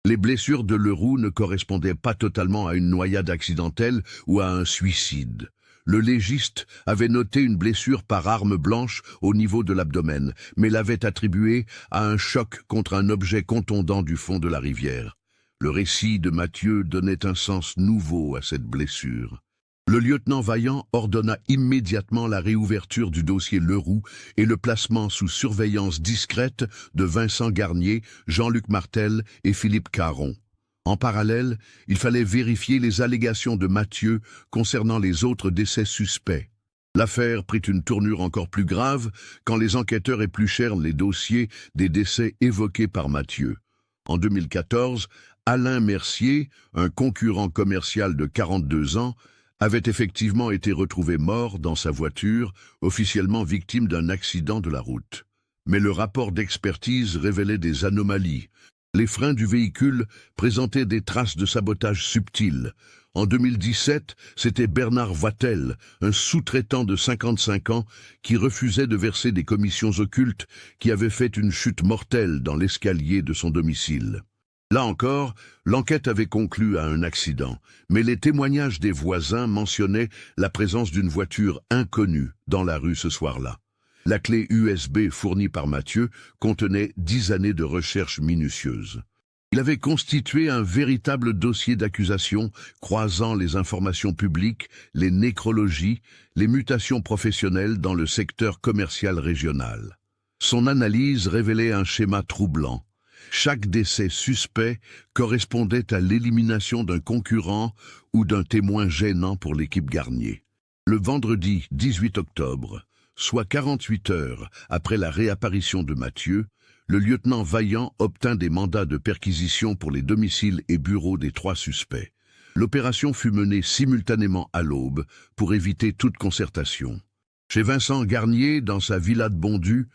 S1: les blessures de Leroux ne correspondaient pas totalement à une noyade accidentelle ou à un suicide. Le légiste avait noté une blessure par arme blanche au niveau de l'abdomen, mais l'avait attribuée à un choc contre un objet contondant du fond de la rivière. Le récit de Mathieu donnait un sens nouveau à cette blessure. Le lieutenant Vaillant ordonna immédiatement la réouverture du dossier Leroux et le placement sous surveillance discrète de Vincent Garnier, Jean-Luc Martel et Philippe Caron. En parallèle, il fallait vérifier les allégations de Mathieu concernant les autres décès suspects. L'affaire prit une tournure encore plus grave quand les enquêteurs épluchèrent les dossiers des décès évoqués par Mathieu. En 2014, Alain Mercier, un concurrent commercial de 42 ans, avait effectivement été retrouvé mort dans sa voiture, officiellement victime d'un accident de la route. Mais le rapport d'expertise révélait des anomalies. Les freins du véhicule présentaient des traces de sabotage subtil. En 2017, c'était Bernard Vatel, un sous-traitant de 55 ans, qui refusait de verser des commissions occultes, qui avait fait une chute mortelle dans l'escalier de son domicile. Là encore, l'enquête avait conclu à un accident, mais les témoignages des voisins mentionnaient la présence d'une voiture inconnue dans la rue ce soir-là. La clé USB fournie par Mathieu contenait 10 années de recherche minutieuse. Il avait constitué un véritable dossier d'accusation croisant les informations publiques, les nécrologies, les mutations professionnelles dans le secteur commercial régional. Son analyse révélait un schéma troublant. Chaque décès suspect correspondait à l'élimination d'un concurrent ou d'un témoin gênant pour l'équipe Garnier. Le vendredi 18 octobre, soit 48 heures après la réapparition de Mathieu, le lieutenant Vaillant obtint des mandats de perquisition pour les domiciles et bureaux des 3 suspects. L'opération fut menée simultanément à l'aube pour éviter toute concertation. Chez Vincent Garnier, dans sa villa de Bondu,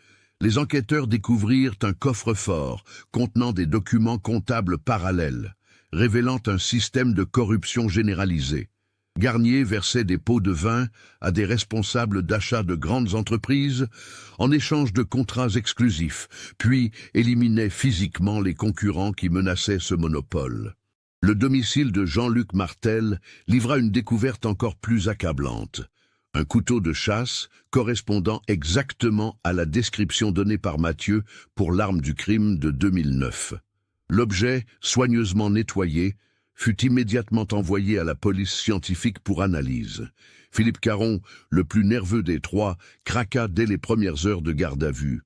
S1: les enquêteurs découvrirent un coffre-fort contenant des documents comptables parallèles, révélant un système de corruption généralisé. Garnier versait des pots de vin à des responsables d'achat de grandes entreprises en échange de contrats exclusifs, puis éliminait physiquement les concurrents qui menaçaient ce monopole. Le domicile de Jean-Luc Martel livra une découverte encore plus accablante. Un couteau de chasse correspondant exactement à la description donnée par Mathieu pour l'arme du crime de 2009. L'objet, soigneusement nettoyé, fut immédiatement envoyé à la police scientifique pour analyse. Philippe Caron, le plus nerveux des 3, craqua dès les premières heures de garde à vue.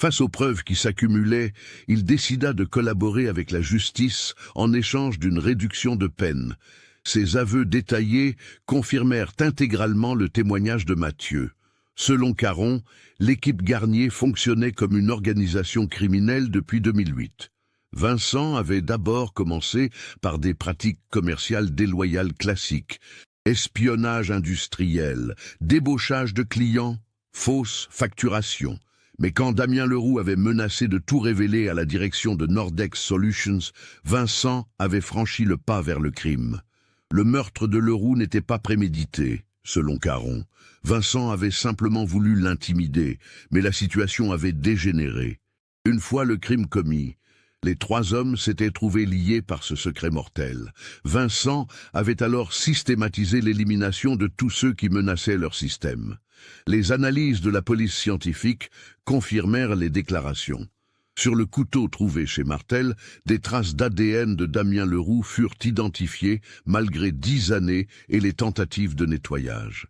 S1: Face aux preuves qui s'accumulaient, il décida de collaborer avec la justice en échange d'une réduction de peine. Ses aveux détaillés confirmèrent intégralement le témoignage de Mathieu. Selon Caron, l'équipe Garnier fonctionnait comme une organisation criminelle depuis 2008. Vincent avait d'abord commencé par des pratiques commerciales déloyales classiques, espionnage industriel, débauchage de clients, fausse facturation. Mais quand Damien Leroux avait menacé de tout révéler à la direction de Nordex Solutions, Vincent avait franchi le pas vers le crime. Le meurtre de Leroux n'était pas prémédité, selon Caron. Vincent avait simplement voulu l'intimider, mais la situation avait dégénéré. Une fois le crime commis, les 3 hommes s'étaient trouvés liés par ce secret mortel. Vincent avait alors systématisé l'élimination de tous ceux qui menaçaient leur système. Les analyses de la police scientifique confirmèrent les déclarations. Sur le couteau trouvé chez Martel, des traces d'ADN de Damien Leroux furent identifiées malgré 10 années et les tentatives de nettoyage.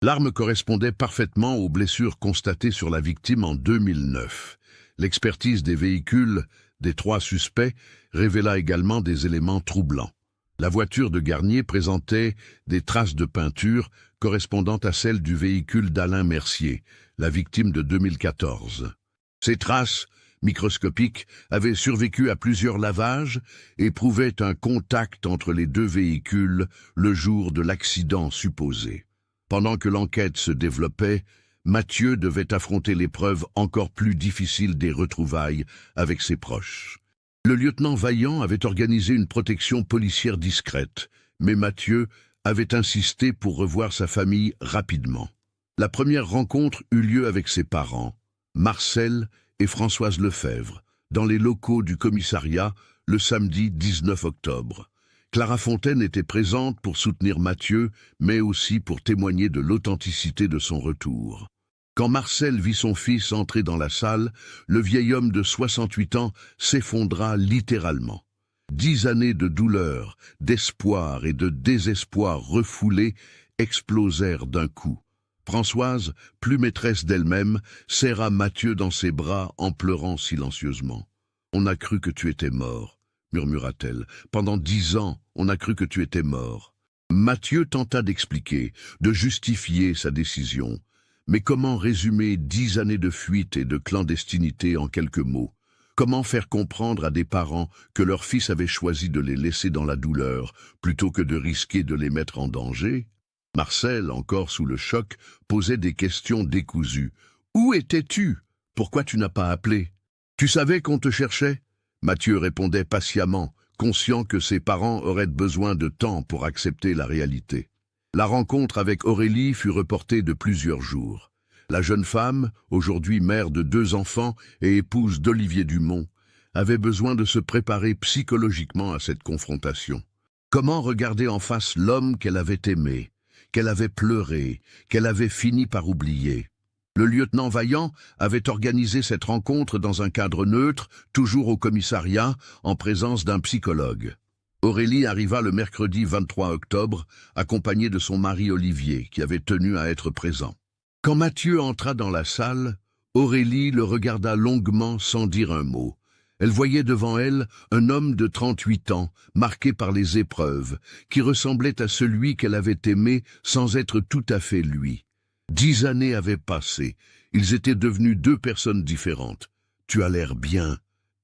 S1: L'arme correspondait parfaitement aux blessures constatées sur la victime en 2009. L'expertise des véhicules des 3 suspects révéla également des éléments troublants. La voiture de Garnier présentait des traces de peinture correspondant à celles du véhicule d'Alain Mercier, la victime de 2014. Ces traces, microscopiques, avaient survécu à plusieurs lavages et prouvaient un contact entre les 2 véhicules le jour de l'accident supposé. Pendant que l'enquête se développait, Mathieu devait affronter l'épreuve encore plus difficile des retrouvailles avec ses proches. Le lieutenant Vaillant avait organisé une protection policière discrète, mais Mathieu avait insisté pour revoir sa famille rapidement. La première rencontre eut lieu avec ses parents, Marcel et Françoise Lefebvre, dans les locaux du commissariat le samedi 19 octobre. Clara Fontaine était présente pour soutenir Mathieu, mais aussi pour témoigner de l'authenticité de son retour. Quand Marcel vit son fils entrer dans la salle, le vieil homme de 68 ans s'effondra littéralement. 10 années de douleur, d'espoir et de désespoir refoulés explosèrent d'un coup. Françoise, plus maîtresse d'elle-même, serra Mathieu dans ses bras en pleurant silencieusement. « On a cru que tu étais mort », murmura-t-elle. « Pendant 10 ans, on a cru que tu étais mort. » Mathieu tenta d'expliquer, de justifier sa décision. Mais comment résumer 10 années de fuite et de clandestinité en quelques mots? Comment faire comprendre à des parents que leur fils avait choisi de les laisser dans la douleur plutôt que de risquer de les mettre en danger? Marcel, encore sous le choc, posait des questions décousues. « Où étais-tu? Pourquoi tu n'as pas appelé? Tu savais qu'on te cherchait ?» Mathieu répondait patiemment, conscient que ses parents auraient besoin de temps pour accepter la réalité. La rencontre avec Aurélie fut reportée de plusieurs jours. La jeune femme, aujourd'hui mère de 2 enfants et épouse d'Olivier Dumont, avait besoin de se préparer psychologiquement à cette confrontation. Comment regarder en face l'homme qu'elle avait aimé, qu'elle avait pleuré, qu'elle avait fini par oublier? Le lieutenant Vaillant avait organisé cette rencontre dans un cadre neutre, toujours au commissariat, en présence d'un psychologue. Aurélie arriva le mercredi 23 octobre, accompagnée de son mari Olivier, qui avait tenu à être présent. Quand Mathieu entra dans la salle, Aurélie le regarda longuement sans dire un mot. Elle voyait devant elle un homme de 38 ans, marqué par les épreuves, qui ressemblait à celui qu'elle avait aimé sans être tout à fait lui. 10 années avaient passé, ils étaient devenus 2 personnes différentes. « Tu as l'air bien »,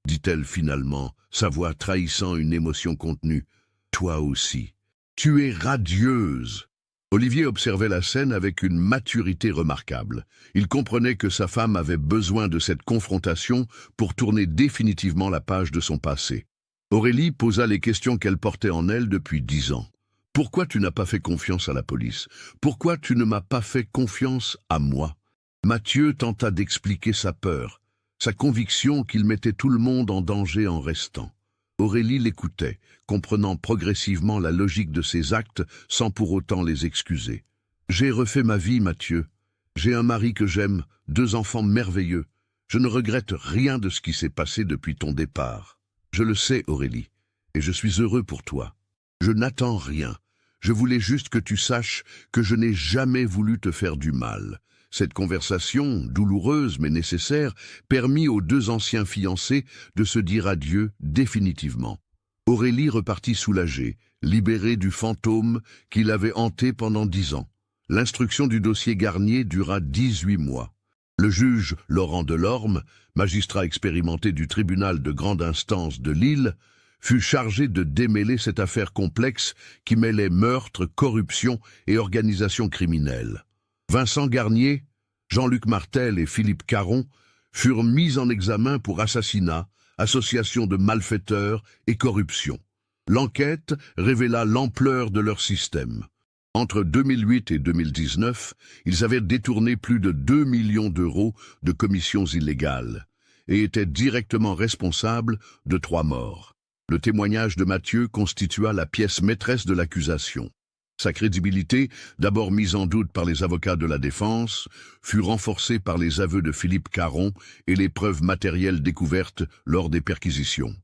S1: dit-elle finalement, sa voix trahissant une émotion contenue. « Toi aussi. Tu es radieuse. » Olivier observait la scène avec une maturité remarquable. Il comprenait que sa femme avait besoin de cette confrontation pour tourner définitivement la page de son passé. Aurélie posa les questions qu'elle portait en elle depuis 10 ans. « Pourquoi tu n'as pas fait confiance à la police? Pourquoi tu ne m'as pas fait confiance à moi ?» Mathieu tenta d'expliquer sa peur, sa conviction qu'il mettait tout le monde en danger en restant. Aurélie l'écoutait, comprenant progressivement la logique de ses actes sans pour autant les excuser. « J'ai refait ma vie, Mathieu. J'ai un mari que j'aime, 2 enfants merveilleux. Je ne regrette rien de ce qui s'est passé depuis ton départ. Je le sais, Aurélie, et je suis heureux pour toi. Je n'attends rien. Je voulais juste que tu saches que je n'ai jamais voulu te faire du mal. » Cette conversation, douloureuse mais nécessaire, permit aux 2 anciens fiancés de se dire adieu définitivement. Aurélie repartit soulagée, libérée du fantôme qui l'avait hantée pendant 10 ans. L'instruction du dossier Garnier dura 18 mois. Le juge Laurent Delorme, magistrat expérimenté du tribunal de grande instance de Lille, fut chargé de démêler cette affaire complexe qui mêlait meurtre, corruption et organisation criminelle. Vincent Garnier, Jean-Luc Martel et Philippe Caron furent mis en examen pour assassinat, association de malfaiteurs et corruption. L'enquête révéla l'ampleur de leur système. Entre 2008 et 2019, ils avaient détourné plus de 2 millions d'euros de commissions illégales et étaient directement responsables de 3 morts. Le témoignage de Mathieu constitua la pièce maîtresse de l'accusation. Sa crédibilité, d'abord mise en doute par les avocats de la défense, fut renforcée par les aveux de Philippe Caron et les preuves matérielles découvertes lors des perquisitions.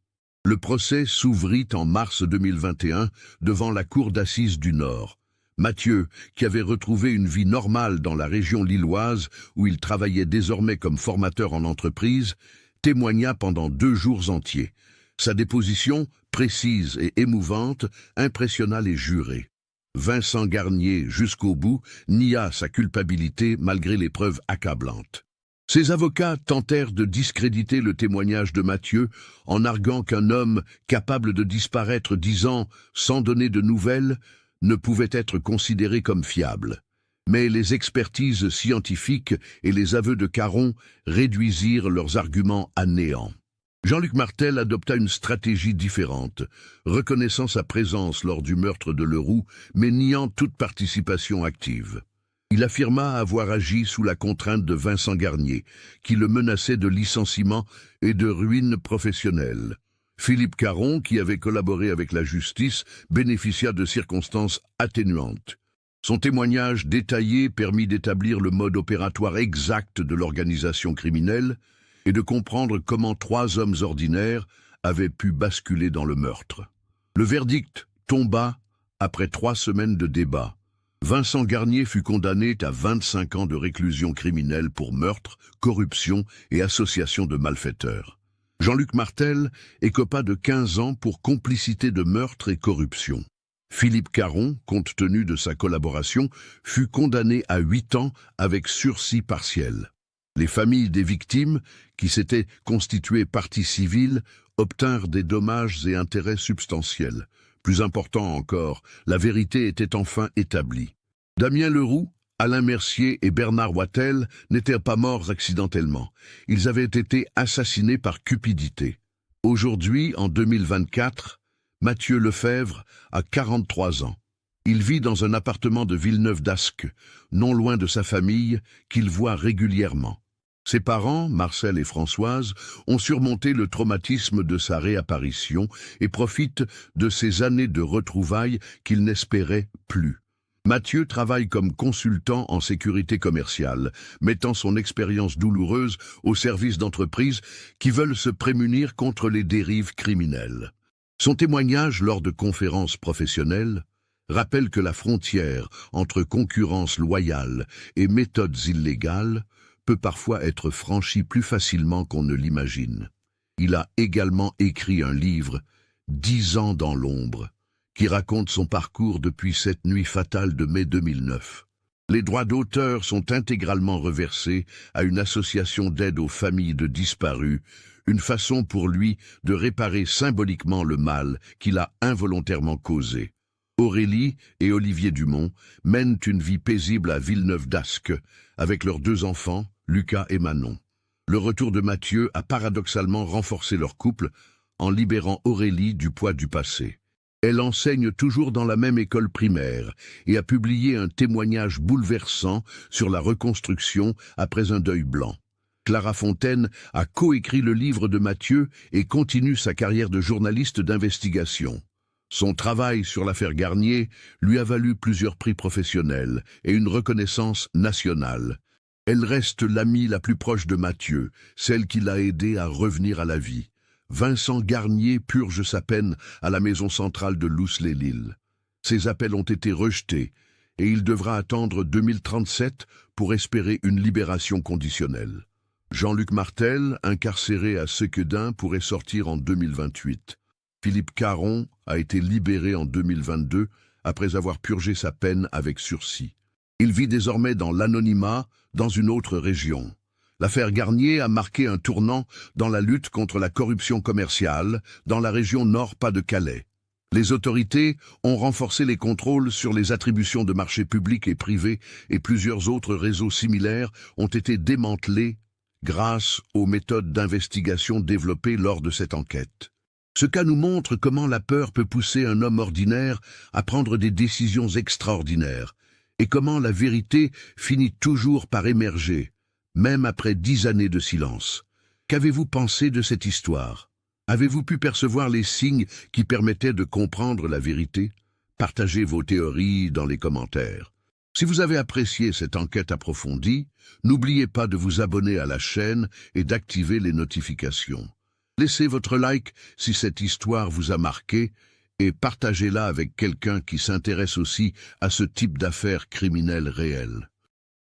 S1: Le procès s'ouvrit en mars 2021 devant la cour d'assises du Nord. Mathieu, qui avait retrouvé une vie normale dans la région lilloise où il travaillait désormais comme formateur en entreprise, témoigna pendant 2 jours entiers. Sa déposition, précise et émouvante, impressionna les jurés. Vincent Garnier, jusqu'au bout, nia sa culpabilité malgré les preuves accablantes. Ses avocats tentèrent de discréditer le témoignage de Mathieu en arguant qu'un homme capable de disparaître 10 ans sans donner de nouvelles ne pouvait être considéré comme fiable. Mais les expertises scientifiques et les aveux de Caron réduisirent leurs arguments à néant. Jean-Luc Martel adopta une stratégie différente, reconnaissant sa présence lors du meurtre de Leroux, mais niant toute participation active. Il affirma avoir agi sous la contrainte de Vincent Garnier, qui le menaçait de licenciement et de ruine professionnelle. Philippe Caron, qui avait collaboré avec la justice, bénéficia de circonstances atténuantes. Son témoignage détaillé permit d'établir le mode opératoire exact de l'organisation criminelle et de comprendre comment 3 hommes ordinaires avaient pu basculer dans le meurtre. Le verdict tomba après 3 semaines de débat. Vincent Garnier fut condamné à 25 ans de réclusion criminelle pour meurtre, corruption et association de malfaiteurs. Jean-Luc Martel écopa de 15 ans pour complicité de meurtre et corruption. Philippe Caron, compte tenu de sa collaboration, fut condamné à 8 ans avec sursis partiel. Les familles des victimes, qui s'étaient constituées partie civile, obtinrent des dommages et intérêts substantiels. Plus important encore, la vérité était enfin établie. Damien Leroux, Alain Mercier et Bernard Wattel n'étaient pas morts accidentellement. Ils avaient été assassinés par cupidité. Aujourd'hui, en 2024, Mathieu Lefebvre a 43 ans. Il vit dans un appartement de Villeneuve-d'Ascq, non loin de sa famille, qu'il voit régulièrement. Ses parents, Marcel et Françoise, ont surmonté le traumatisme de sa réapparition et profitent de ces années de retrouvailles qu'ils n'espéraient plus. Mathieu travaille comme consultant en sécurité commerciale, mettant son expérience douloureuse au service d'entreprises qui veulent se prémunir contre les dérives criminelles. Son témoignage lors de conférences professionnelles rappelle que la frontière entre concurrence loyale et méthodes illégales peut parfois être franchie plus facilement qu'on ne l'imagine. Il a également écrit un livre, 10 ans dans l'ombre, qui raconte son parcours depuis cette nuit fatale de mai 2009. Les droits d'auteur sont intégralement reversés à une association d'aide aux familles de disparus, une façon pour lui de réparer symboliquement le mal qu'il a involontairement causé. Aurélie et Olivier Dumont mènent une vie paisible à Villeneuve-d'Ascq, avec leurs 2 enfants, Lucas et Manon. Le retour de Mathieu a paradoxalement renforcé leur couple en libérant Aurélie du poids du passé. Elle enseigne toujours dans la même école primaire et a publié un témoignage bouleversant sur la reconstruction après un deuil blanc. Clara Fontaine a coécrit le livre de Mathieu et continue sa carrière de journaliste d'investigation. Son travail sur l'affaire Garnier lui a valu plusieurs prix professionnels et une reconnaissance nationale. Elle reste l'amie la plus proche de Mathieu, celle qui l'a aidé à revenir à la vie. Vincent Garnier purge sa peine à la maison centrale de Luce-les-Lilles. Ses appels ont été rejetés et il devra attendre 2037 pour espérer une libération conditionnelle. Jean-Luc Martel, incarcéré à Sequedin, pourrait sortir en 2028. Philippe Caron a été libéré en 2022 après avoir purgé sa peine avec sursis. Il vit désormais dans l'anonymat dans une autre région. L'affaire Garnier a marqué un tournant dans la lutte contre la corruption commerciale dans la région Nord-Pas-de-Calais. Les autorités ont renforcé les contrôles sur les attributions de marchés publics et privés et plusieurs autres réseaux similaires ont été démantelés grâce aux méthodes d'investigation développées lors de cette enquête. Ce cas nous montre comment la peur peut pousser un homme ordinaire à prendre des décisions extraordinaires et comment la vérité finit toujours par émerger, même après 10 années de silence. Qu'avez-vous pensé de cette histoire? Avez-vous pu percevoir les signes qui permettaient de comprendre la vérité? Partagez vos théories dans les commentaires. Si vous avez apprécié cette enquête approfondie, n'oubliez pas de vous abonner à la chaîne et d'activer les notifications. Laissez votre like si cette histoire vous a marqué et partagez-la avec quelqu'un qui s'intéresse aussi à ce type d'affaires criminelles réelles.